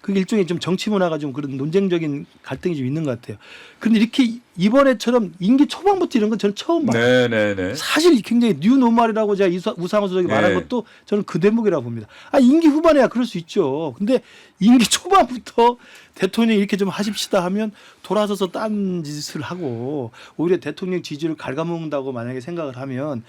그게 일종의 좀 정치 문화가 좀 그런 논쟁적인 갈등이 좀 있는 것 같아요. 그런데 이렇게 이번에처럼 임기 초반부터 이런 건 저는 처음 봐요. 네네네. 사실 굉장히 뉴노멀이라고 제가 우상호 수석이 말한 네. 것도 저는 그 대목이라고 봅니다. 임기 후반에야 그럴 수 있죠. 근데 임기 초반부터 대통령이 이렇게 좀 하십시다 하면 돌아서서 딴 짓을 하고 오히려 대통령 지지를 갉아먹는다고 만약에 생각을 하면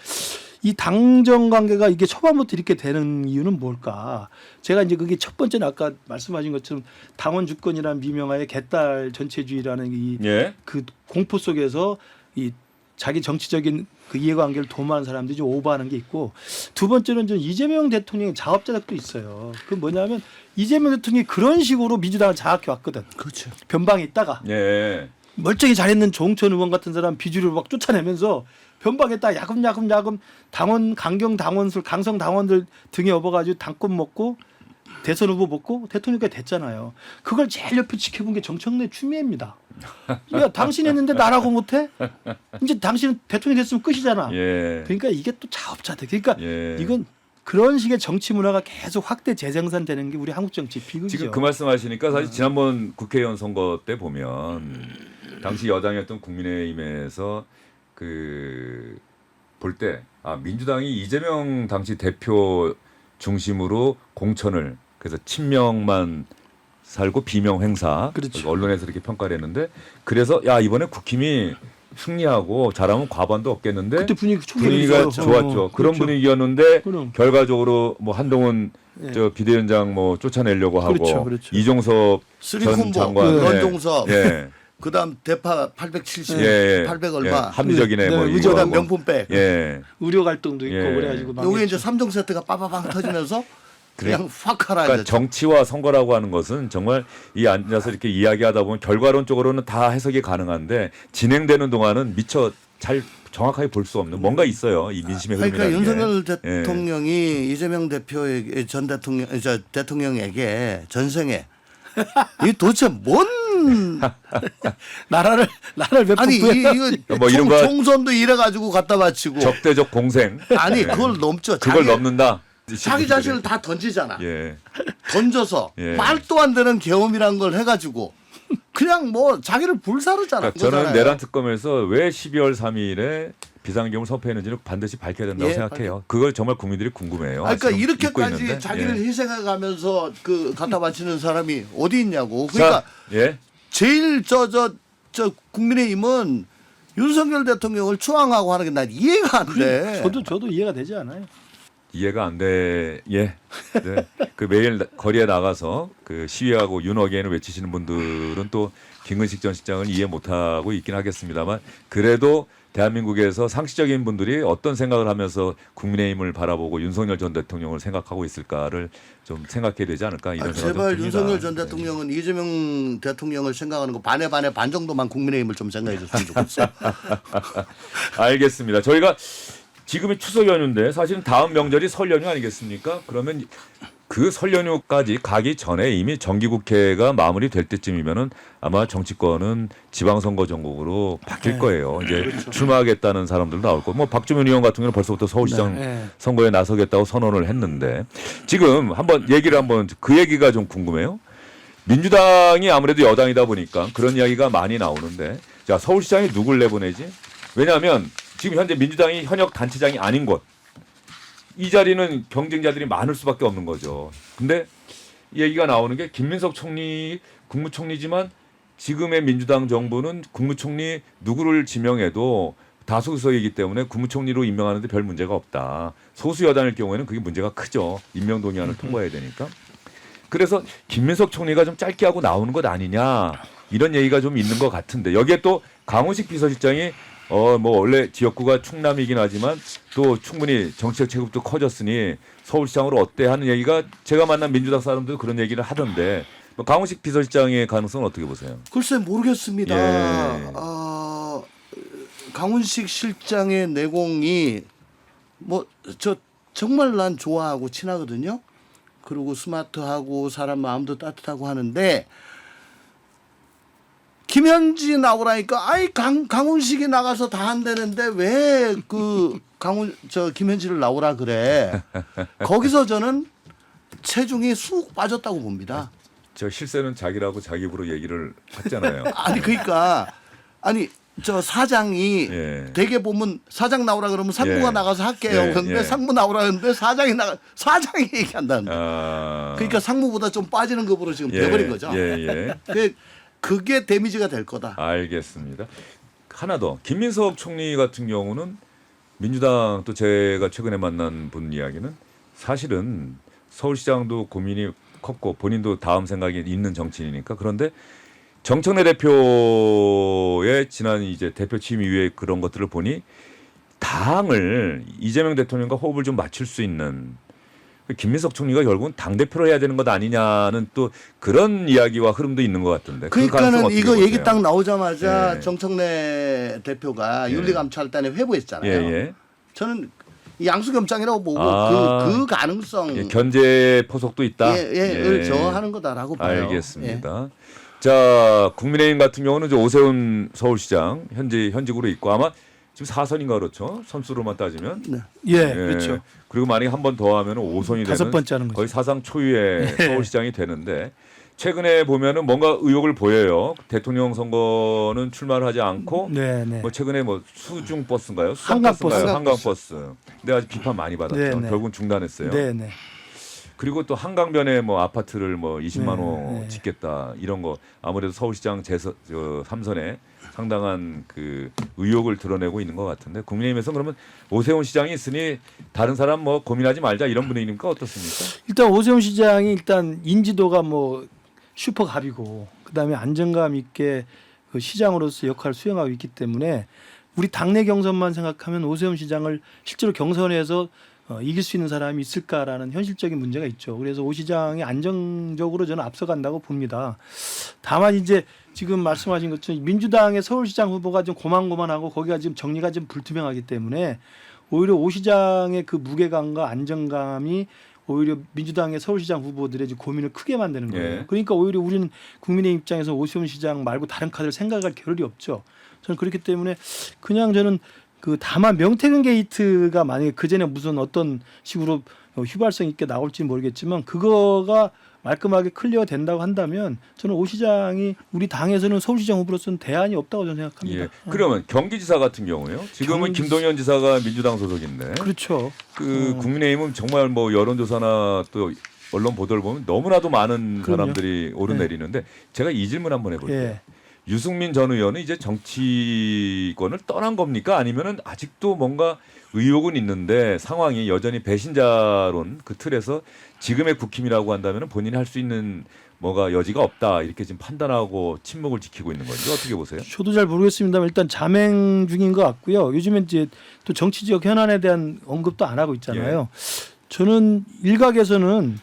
이 당정 관계가 이게 초반부터 이렇게 되는 이유는 뭘까? 제가 이제 그게 첫 번째는 아까 말씀하신 것처럼 당원 주권이라는 미명하에 개딸 전체주의라는 이 예. 그 공포 속에서 이 자기 정치적인 그 이해관계를 도모하는 사람들이 좀 오버하는 게 있고 두 번째는 좀 이재명 대통령의 자업자득도 있어요. 그 뭐냐면 이재명 대통령이 그런 식으로 민주당을 장악해 왔거든. 그렇죠. 변방에 있다가 예. 멀쩡히 잘했는 조홍천 의원 같은 사람 비주류를 막 쫓아내면서 변방에다 야금야금 당원 강경 당원들 강성 당원들 등에 업어가지고 당권 먹고 대선 후보 먹고 대통령까지 됐잖아요. 그걸 제일 옆에 지켜본 게 정청래 추미애입니다. 야 당신 했는데 나라고 못해? 이제 당신은 대통령 됐으면 끝이잖아. 예. 그러니까 이게 또 자업자득. 그러니까 예. 이건 그런 식의 정치 문화가 계속 확대 재생산되는 게 우리 한국 정치 비극이죠. 지금 그 말씀하시니까 사실 지난번 국회의원 선거 때 보면 당시 여당이었던 국민의힘에서 그 볼 때 민주당이 이재명 당시 대표 중심으로 공천을 그래서 친명만 살고 비명 행사 그렇죠. 언론에서 이렇게 평가를 했는데 그래서 야 이번에 국힘이 승리하고 잘하면 과반도 없겠는데 그때 분위기가 좋았죠. 그런 그렇죠. 분위기였는데 그럼. 결과적으로 뭐 한동훈 예. 저 비대위원장 뭐 쫓아내려고 하고 그렇죠. 이종섭 전 쓰리콤보 장관 런종섭 예. 그다음 대파 870 예. 800 얼마 예. 합리적이네 네, 뭐 의젓한 이거 그다음 하고. 명품백 예. 의료 갈등도 있고 예. 그래가지고 요게 이제 3종 세트가 빠바방 터지면서 그냥 확 그러니까 하나 정치와 선거라고 하는 것은 정말 이 앉아서 이렇게 이야기하다 보면 결과론적으로는 다 해석이 가능한데 진행되는 동안은 미처 잘 정확하게 볼 수 없는 뭔가 있어요. 이 민심의 흐름이라는 그러니까 윤석열 게. 대통령이 이재명 대표에게 전 대통령에게 전생에 이 도대체 뭔 나라를 몇 아니 번 이거 뭐 이런 거- 총선도 이래 가지고 갖다 바치고 적대적 공생. 아니 예. 그걸 넘죠. 그걸 자기- 넘는다. 자기 자신을 다 던지잖아. 예. 던져서 예. 말도 안 되는 계엄이란 걸 해가지고 그냥 뭐 자기를 불사르잖아. 그러니까 저는 내란 특검에서 왜 12월 3일에 비상경을 선포했는지는 반드시 밝혀야 된다고 예, 생각해요. 그걸 정말 국민들이 궁금해요. 그러니까 지금 잊고 이렇게까지 있는데. 자기를 예. 희생해가면서 그 갖다 바치는 사람이 어디 있냐고. 그러니까 자, 예. 제일 저 국민의힘은 윤석열 대통령을 추앙하고 하는 게 난 이해가 안 돼. 저도 이해가 되지 않아요. 이해가 안 돼. 예. 네. 그 매일 거리에 나가서 그 시위하고 윤어게인을 외치시는 분들은 또 김근식 전 실장을 이해 못하고 있긴 하겠습니다만 그래도 대한민국에서 상식적인 분들이 어떤 생각을 하면서 국민의힘을 바라보고 윤석열 전 대통령을 생각하고 있을까를 좀 생각해야 되지 않을까 이런 생각이 제발 듭니다. 윤석열 전 네. 대통령은 이재명 대통령을 생각하는 거 반에 반 정도만 국민의힘을 좀 생각해 줬으면 좋겠어요. 알겠습니다. 저희가 지금이 추석 연휴인데 사실은 다음 명절이 설 연휴 아니겠습니까? 그러면 그 설 연휴까지 가기 전에 이미 정기국회가 마무리될 때쯤이면은 아마 정치권은 지방선거 전국으로 바뀔 거예요. 이제 출마하겠다는 사람들도 나올 거고, 뭐 박주민 의원 같은 경우는 벌써부터 서울시장 네. 선거에 나서겠다고 선언을 했는데 지금 한번 얘기를 한번 그 얘기가 좀 궁금해요. 민주당이 아무래도 여당이다 보니까 그런 이야기가 많이 나오는데 자 서울시장이 누굴 내보내지? 왜냐하면 지금 현재 민주당이 현역 단체장이 아닌 곳. 이 자리는 경쟁자들이 많을 수밖에 없는 거죠. 근데 이 얘기가 나오는 게 김민석 총리 국무총리지만 지금의 민주당 정부는 국무총리 누구를 지명해도 다수 의석이기 때문에 국무총리로 임명하는데 별 문제가 없다. 소수 여당일 경우에는 그게 문제가 크죠. 임명 동의안을 통과해야 되니까. 그래서 김민석 총리가 좀 짧게 하고 나오는 것 아니냐 이런 얘기가 좀 있는 것 같은데 여기에 또 강훈식 비서실장이 뭐 원래 지역구가 충남이긴 하지만 또 충분히 정치적 체급도 커졌으니 서울시장으로 어때 하는 얘기가 제가 만난 민주당 사람들도 그런 얘기를 하던데 뭐 강훈식 비서실장의 가능성은 어떻게 보세요? 글쎄 모르겠습니다. 예. 강훈식 실장의 내공이 뭐 저 정말 난 좋아하고 친하거든요. 그리고 스마트하고 사람 마음도 따뜻하고 하는데 김현지 나오라니까 아이 강훈식이 나가서 다 한다는데 왜 그 김현지를 나오라 그래. 거기서 저는 체중이 쑥 빠졌다고 봅니다. 저 실세는 자기라고 자기 입으로 얘기를 했잖아요. 아니 그러니까 아니 저 사장이 예. 대개 보면 사장 나오라 그러면 상무가 예. 나가서 할게요. 예, 그런데 예. 상무 나오라 그러는데 사장이 얘기한다는. 아... 그러니까 상무보다 좀 빠지는 급으로 지금 예, 돼버린 거죠. 예. 그게 데미지가 될 거다. 알겠습니다. 하나 더 김민석 총리 같은 경우는 민주당 또 제가 최근에 만난 분 이야기는 사실은 서울시장도 고민이 컸고 본인도 다음 생각이 있는 정치인이니까 그런데 정청래 대표의 지난 이제 대표 취임 이후에 그런 것들을 보니 당을 이재명 대통령과 호흡을 좀 맞출 수 있는 김민석 총리가 결국은 당대표로 해야 되는 것 아니냐는 또 그런 이야기와 흐름도 있는 것 같은데. 그러니까는 이거 얘기 딱 나오자마자 예. 정청래 대표가 예. 윤리감찰단에 회부했잖아요. 예. 저는 양수겸장이라고 보고 그 가능성 예, 견제 포석도 있다. 을 저하는 거다라고 봐요. 알겠습니다. 자 국민의힘 같은 경우는 오세훈 서울시장 현직으로 있고 아마 지금 4선인가 그렇죠. 선수로만 따지면. 네. 예, 그렇죠. 그리고 만약에 한 번 더 하면 5선이 다섯 되는 번째 하는 거죠. 거의 사상 초유의 서울시장이 되는데 최근에 보면은 뭔가 의욕을 보여요. 대통령 선거는 출마를 하지 않고 네. 뭐 최근에 뭐 수중 버스인가요? 한강버스. 한강버스. 근데 아주 비판 많이 받았죠. 네. 결국은 중단했어요. 네. 그리고 또 한강변에 뭐 아파트를 뭐 20만 원 네. 짓겠다 이런 거 아무래도 서울시장 3선에 상당한 그 의욕을 드러내고 있는 것 같은데 국민의힘에서 그러면 오세훈 시장이 있으니 다른 사람 뭐 고민하지 말자 이런 분위기니까 어떻습니까? 일단 오세훈 시장이 일단 인지도가 뭐 슈퍼갑이고 그다음에 안정감 있게 그 시장으로서 역할을 수행하고 있기 때문에 우리 당내 경선만 생각하면 오세훈 시장을 실제로 경선에서 이길 수 있는 사람이 있을까라는 현실적인 문제가 있죠. 그래서 오 시장이 안정적으로 저는 앞서간다고 봅니다. 다만 이제 지금 말씀하신 것처럼 민주당의 서울시장 후보가 좀 고만고만하고 거기가 지금 정리가 좀 불투명하기 때문에 오히려 오 시장의 그 무게감과 안정감이 오히려 민주당의 서울시장 후보들의 고민을 크게 만드는 거예요. 예. 그러니까 오히려 우리는 국민의 입장에서 오세훈 시장 말고 다른 카드를 생각할 겨를이 없죠. 저는 그렇기 때문에 그냥 저는 다만 명태균 게이트가 만약에 그 전에 무슨 어떤 식으로 휘발성 있게 나올지 모르겠지만 그거가 말끔하게 클리어 된다고 한다면 저는 오 시장이 우리 당에서는 서울시장 후보로서는 대안이 없다고 저는 생각합니다. 예. 그러면 경기지사 같은 경우요. 지금은 김동연 지사가 민주당 소속인데 그렇죠. 국민의힘은 정말 뭐 여론조사나 또 언론 보도를 보면 너무나도 많은 그럼요. 사람들이 오르내리는데 제가 이 질문 한번 해볼게요. 예. 유승민 전 의원은 이제 정치권을 떠난 겁니까? 아니면은 아직도 뭔가 의혹은 있는데 상황이 여전히 배신자론 그 틀에서 지금의 국힘이라고 한다면 본인이 할 수 있는 뭐가 여지가 없다 이렇게 지금 판단하고 침묵을 지키고 있는 건지 어떻게 보세요? 저도 잘 모르겠습니다만 일단 자맹 중인 것 같고요. 요즘엔 이제 또 정치 지역 현안에 대한 언급도 안 하고 있잖아요. 저는 일각에서는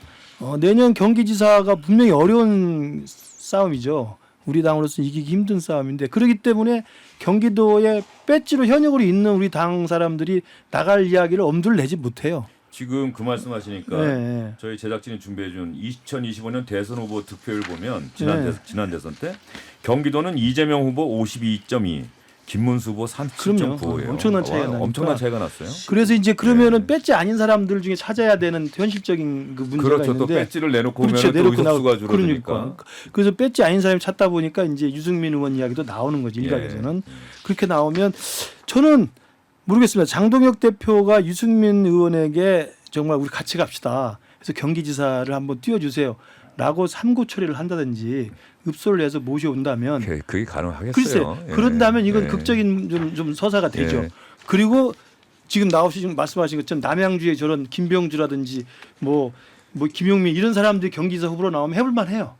내년 경기지사가 분명히 어려운 싸움이죠. 우리 당으로서 이기기 힘든 싸움인데 그렇기 때문에 경기도에 배지로 현역으로 있는 우리 당 사람들이 나갈 이야기를 엄두를 내지 못해요. 지금 그 말씀하시니까 네. 저희 제작진이 준비해준 2025년 대선 후보 득표율 보면 네. 지난 대선 때 경기도는 이재명 후보 52.2, 김문수 후보 37.9예요. 그럼요. 엄청난 차이가 나니까. 엄청난 차이가 났어요. 그래서 이제 그러면은 배지 아닌 사람들 중에 찾아야 되는 현실적인 그 문제가 그렇죠. 또 있는데 배지를 내놓고 그렇죠. 오면 또 내놓고 의석수가 줄어드니까. 그러니까. 그래서 배지 아닌 사람이 찾다 보니까 이제 유승민 의원 이야기도 나오는 거지 일각에서는. 그렇게 나오면 저는 모르겠습니다. 장동혁 대표가 유승민 의원에게 정말 우리 같이 갑시다. 그래서 경기지사를 한번 띄워주세요라고 삼고 처리를 한다든지 읍소를 해서 모셔온다면 그게 가능하겠어요. 글쎄 예. 그런다면 이건 예. 극적인 좀 서사가 되죠. 예. 그리고 지금 말씀하신 것처럼 남양주에 저런 김병주라든지 뭐 김용민 이런 사람들이 경기지사 후보로 나오면 해볼만 해요.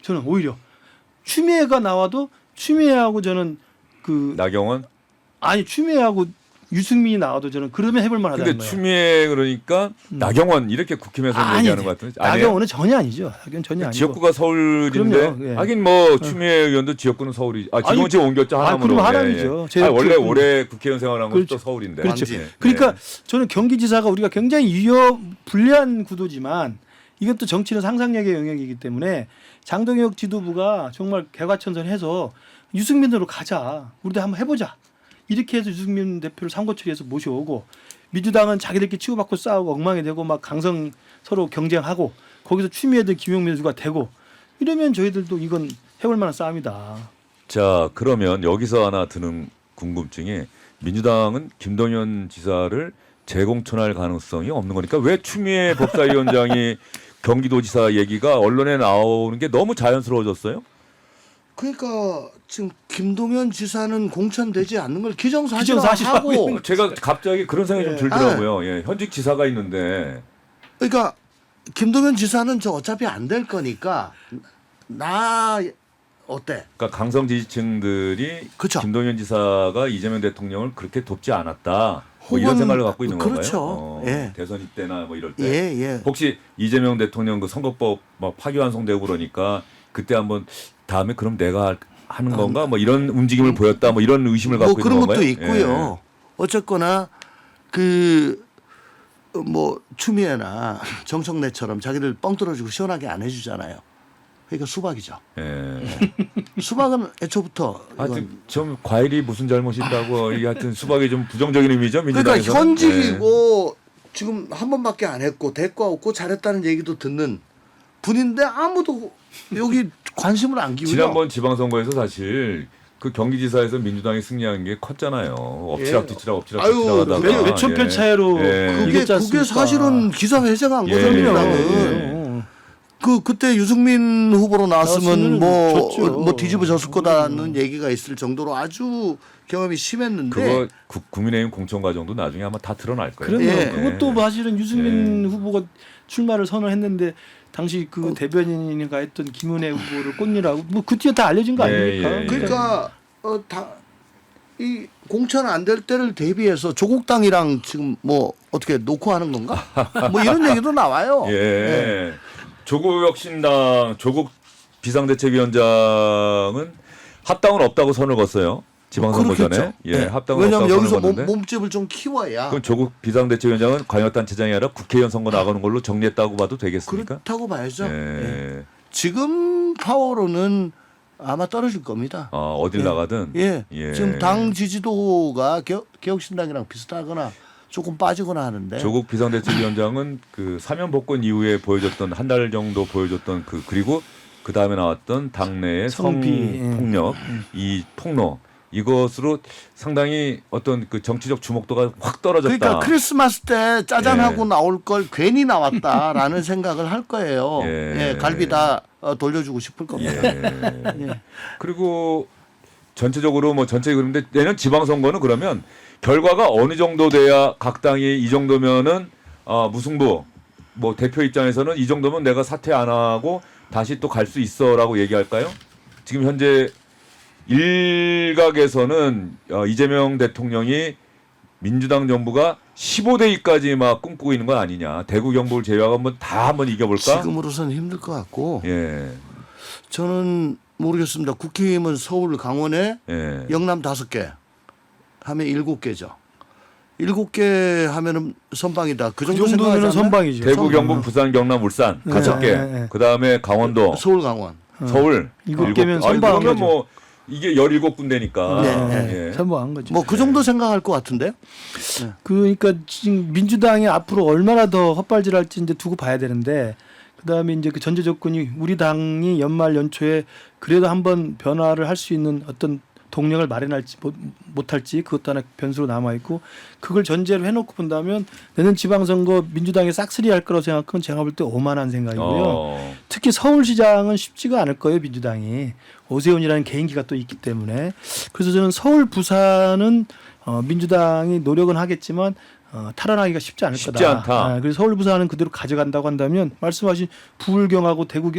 저는 오히려 추미애가 나와도 추미애하고 저는 나경원? 아니 추미애하고 유승민이 나와도 저는 그러면 해볼만 하다는 근데 거예요. 추미애 그러니까 나경원 이렇게 국힘에서 아니, 얘기하는 것 같은데 아니에요? 나경원은 전혀 아니죠. 나경원 전혀 아니고. 지역구가 서울인데 그럼요, 예. 하긴 뭐 추미애 의원도 지역구는 서울이 지금 아니, 지금 옮겼죠 하남으로. 그럼 하남이죠. 예, 예. 원래 지역구는. 올해 국회의원 생활한 것도 그렇죠. 서울인데. 그렇죠. 완전. 그러니까 저는 경기지사가 우리가 굉장히 불리한 구도지만 이것도 정치는 상상력의 영역이기 때문에 장동혁 지도부가 정말 개과천선해서 유승민으로 가자. 우리도 한번 해보자. 이렇게 해서 유승민 대표를 삼고처리해서 모셔오고 민주당은 자기들끼리 치고받고 싸우고 엉망이 되고 막 강성 서로 경쟁하고 거기서 추미애들 김용민 누가 되고 이러면 저희들도 이건 해볼 만한 싸움이다. 자 그러면 여기서 하나 드는 궁금증이 민주당은 김동연 지사를 재공천할 가능성이 없는 거니까 왜 추미애 법사위원장이 경기도지사 얘기가 언론에 나오는 게 너무 자연스러워졌어요? 그러니까 지금 김동연 지사는 공천되지 않는 걸 기정사실화하고 기정사실화하고 있는 제가 갑자기 그런 생각이 좀 들더라고요. 예, 현직 지사가 있는데 그러니까 김동연 지사는 저 어차피 안 될 거니까 나 어때? 그러니까 강성 지지층들이 그쵸. 김동연 지사가 이재명 대통령을 그렇게 돕지 않았다. 뭐 이런 혹은 생각을 갖고 있는 그렇죠. 건가요? 예. 대선 이때나 뭐 이럴 때. 예. 혹시 이재명 대통령 그 선거법 막 파기환송되고 그러니까 그때 한번 다음에 그럼 내가 하는 건가? 뭐 이런 움직임을 보였다. 뭐 이런 의심을 갖고 뭐 그런 있는 것도 건가요? 있고요. 어쨌거나 뭐 추미애나 정청래처럼 자기들 뻥 뚫어주고 시원하게 안 해주잖아요. 그러니까 수박이죠. 예. 네. 수박은 애초부터 하여튼 이건 좀 과일이 무슨 잘못이 있다고 이게 하여튼 수박이 좀 부정적인 의미죠 그러니까 민주당에서. 현직이고 지금 한 번밖에 안 했고 대가 없고 잘했다는 얘기도 듣는 분인데 아무도 여기 관심을 안 기울여. 지난번 지방선거에서 사실 그 경기지사에서 민주당이 승리한 게 컸잖아요. 엎치락뒤치락 아유, 하다가 몇천 표 차이로 그게 이겼지 않습니까? 사실은 기사회생한 예. 거죠. 민주당은. 예. 그때 유승민 후보로 나왔으면 나왔으면 졌죠. 뭐 뒤집어졌을 거다는 얘기가 있을 정도로 아주 경험이 심했는데 그거 국민의힘 공천 과정도 나중에 아마 다 드러날 거예요. 그럼요. 예. 그것도 사실은 유승민 후보가 출마를 선언했는데 당시 그 어. 대변인인가 했던 김은혜 후보를 꽂느라고 뭐 그 뒤에 다 알려진 거 아닙니까? 예. 그러니까 이 공천 안 될 때를 대비해서 조국당이랑 지금 뭐 어떻게 놓고 하는 건가? 뭐 이런 얘기도 나와요. 예. 조국 혁신당 조국 비상대책위원장은 합당은 없다고 선을 걷어요. 지방선거 전에. 그렇겠죠. 예, 네. 합당은 왜냐하면 없다고 여기서 선을 걷는데. 몸집을 좀 키워야 그럼 조국 비상대책위원장은 광역단체장이 아니라 국회의원 선거 나가는 걸로 정리했다고 봐도 되겠습니까? 그렇다고 봐야죠. 예. 예. 지금 파워로는 아마 떨어질 겁니다. 어딜 나가든. 예. 예. 지금 당 지지도가 개혁신당이랑 비슷하거나 조금 빠지거나 하는데 조국 비상대책위원장은 그 사면 복권 이후에 보여줬던 한 달 정도 보여줬던 그리고 그 다음에 나왔던 당내의 성비, 성폭력, 이 폭로 이것으로 상당히 어떤 그 정치적 주목도가 확 떨어졌다. 그러니까 크리스마스 때 짜잔하고 예. 나올 걸 괜히 나왔다라는 생각을 할 거예요. 예. 예, 갈비 다 돌려주고 싶을 겁니다. 예. 그리고 전체적으로 뭐 전체 그런데 내년 지방선거는 그러면 결과가 어느 정도 돼야 각 당이 이 정도면은 무승부 뭐 대표 입장에서는 이 정도면 내가 사퇴 안 하고 다시 또 갈 수 있어라고 얘기할까요? 지금 현재 일각에서는 이재명 대통령이 민주당 정부가 15대 2까지 막 꿈꾸고 있는 건 아니냐. 대구 경북을 제외하고 한번 이겨볼까? 지금으로서는 힘들 것 같고 예. 저는 모르겠습니다. 국힘은 서울, 강원에 예. 영남 5개 하면 7개죠. 7개 하면은 선방이다. 그 그 정도 정도면 생각하지 않나요? 선방이죠. 대구, 경북, 부산, 경남, 울산 네, 5개. 네, 네. 그다음에 강원도, 서울, 강원. 서울 7개면 아니, 선방한 그러면 거죠. 뭐 이게 17군데니까. 네, 선방한 거죠. 뭐 그 정도 생각할 것 같은데요. 그러니까 지금 민주당이 앞으로 얼마나 더 헛발질할지 이제 두고 봐야 되는데 그다음에 이제 그 전제 조건이 우리 당이 연말 연초에 그래도 한번 변화를 할 수 있는 어떤 동력을 마련할지 못할지 그것도 하나 변수로 남아 있고 그걸 전제로 해놓고 본다면 내년 지방선거 민주당이 싹쓸이 할 거라고 생각하면 제가 볼 때 오만한 생각이고요. 특히 서울시장은 쉽지가 않을 거예요 민주당이 오세훈이라는 개인기가 또 있기 때문에 그래서 저는 서울 부산은 민주당이 노력은 하겠지만 탈환하기가 쉽지 않을 쉽지 거다. 않다. 그래서 서울 부산은 그대로 가져간다고 한다면 말씀하신 부울경하고 대구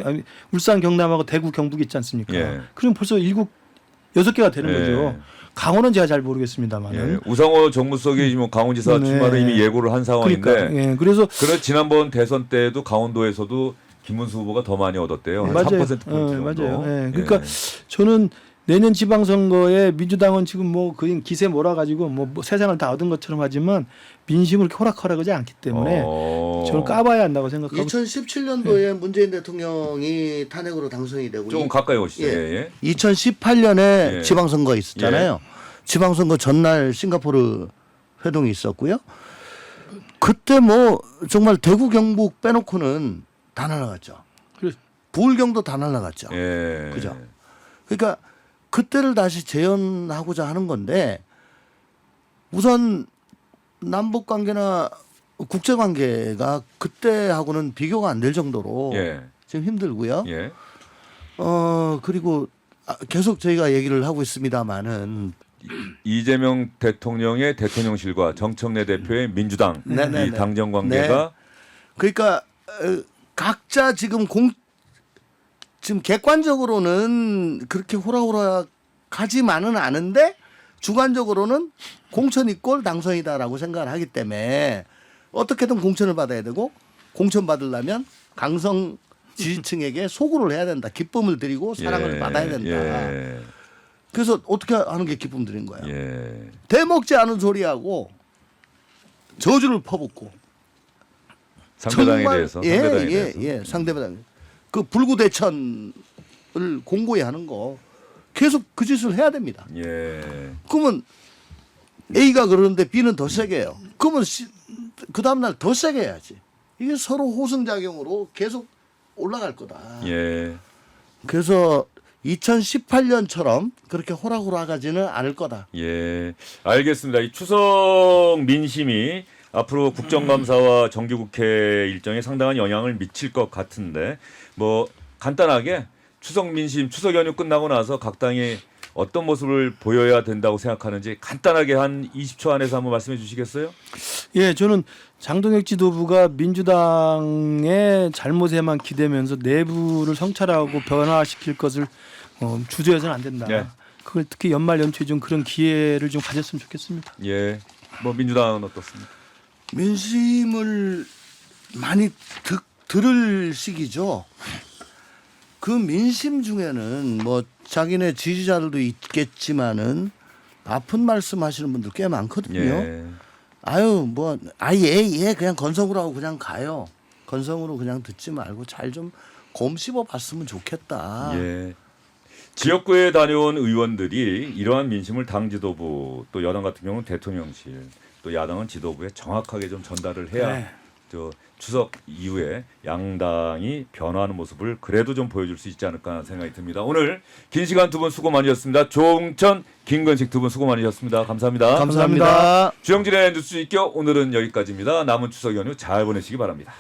울산 경남하고 대구 경북이 있지 않습니까? 예. 그럼 벌써 6개가 되는 예. 거죠. 강원은 제가 잘 모르겠습니다만은. 예. 우상호 정무수석이 뭐 강원지사 네. 출마를 이미 예고를 한 상황인데 그러니까 예. 그래서 지난번 대선 때도 강원도에서도 김문수 후보가 더 많이 얻었대요. 한 맞아요. 3% 포인트 정도. 맞아요. 예. 그러니까 저는 내년 지방선거에 민주당은 지금 뭐 그냥 기세 몰아가지고 뭐 세상을 다 얻은 것처럼 하지만 민심을 그렇게 호락호락하지 않기 때문에 저는 까봐야 한다고 생각하고 2017년도에 문재인 대통령이 탄핵으로 당선이 되고 조금 가까이 오시죠. 예. 예. 2018년에 예. 지방선거 있었잖아요. 지방선거 전날 싱가포르 회동이 있었고요. 그때 뭐 정말 대구 경북 빼놓고는 다 날아갔죠. 그래서 부울경도 다 날아갔죠. 예. 그죠? 그러니까 그때를 다시 재현하고자 하는 건데 우선 남북 관계나 국제 관계가 그때하고는 비교가 안 될 정도로 예. 지금 힘들고요. 예. 그리고 계속 저희가 얘기를 하고 있습니다만은 이재명 대통령의 대통령실과 정청래 대표의 민주당 네네네. 이 당정 관계가 그러니까 각자 지금 지금 객관적으로는 그렇게 호락호락하지만은 않은데 주관적으로는 공천이 꼴 당선이다라고 생각을 하기 때문에 어떻게든 공천을 받아야 되고 공천 받으려면 강성 지지층에게 소구를 해야 된다. 기쁨을 드리고 사랑을 받아야 된다. 예. 그래서 어떻게 하는 게 기쁨 드린 거야. 예. 대먹지 않은 소리하고 저주를 퍼붓고 상대당에 대해서 상대당에 대해서. 예, 상대방 그 불구대천을 공고히 하는 거 계속 그 짓을 해야 됩니다. 예. 그러면 A가 그러는데 B는 더 세게 해요. 그러면 그 다음 날 더 세게 해야지. 이게 서로 호승작용으로 계속 올라갈 거다. 예. 그래서 2018년처럼 그렇게 호락호락하지는 않을 거다. 예. 알겠습니다. 이 추석 민심이 앞으로 국정감사와 정기국회 일정에 상당한 영향을 미칠 것 같은데 뭐 간단하게 추석 민심, 추석 연휴 끝나고 나서 각 당이 어떤 모습을 보여야 된다고 생각하는지 간단하게 한 20초 안에서 한번 말씀해 주시겠어요? 예, 저는 장동혁 지도부가 민주당의 잘못에만 기대면서 내부를 성찰하고 변화시킬 것을 주저해서는 안 된다. 예. 그걸 특히 연말 연초에 좀 그런 기회를 좀 가졌으면 좋겠습니다. 예. 뭐 민주당은 어떻습니까? 민심을 많이 들을 시기죠. 그 민심 중에는 뭐 자기네 지지자들도 있겠지만은 아픈 말씀 하시는 분들 꽤 많거든요. 예. 아유 뭐 예 그냥 건성으로 하고 그냥 가요. 건성으로 그냥 듣지 말고 잘 좀 곰 씹어 봤으면 좋겠다. 예. 지역구에 다녀온 의원들이 이러한 민심을 당 지도부 또 여당 같은 경우는 대통령실 또 야당은 지도부에 정확하게 좀 전달을 해야 네. 저 추석 이후에 양당이 변화하는 모습을 그래도 좀 보여줄 수 있지 않을까 하는 생각이 듭니다. 오늘 긴 시간 두 분 수고 많으셨습니다. 조홍천, 김건식 두 분 수고 많으셨습니다. 감사합니다. 감사합니다. 주영진의 뉴스 입격 오늘은 여기까지입니다. 남은 추석 연휴 잘 보내시기 바랍니다.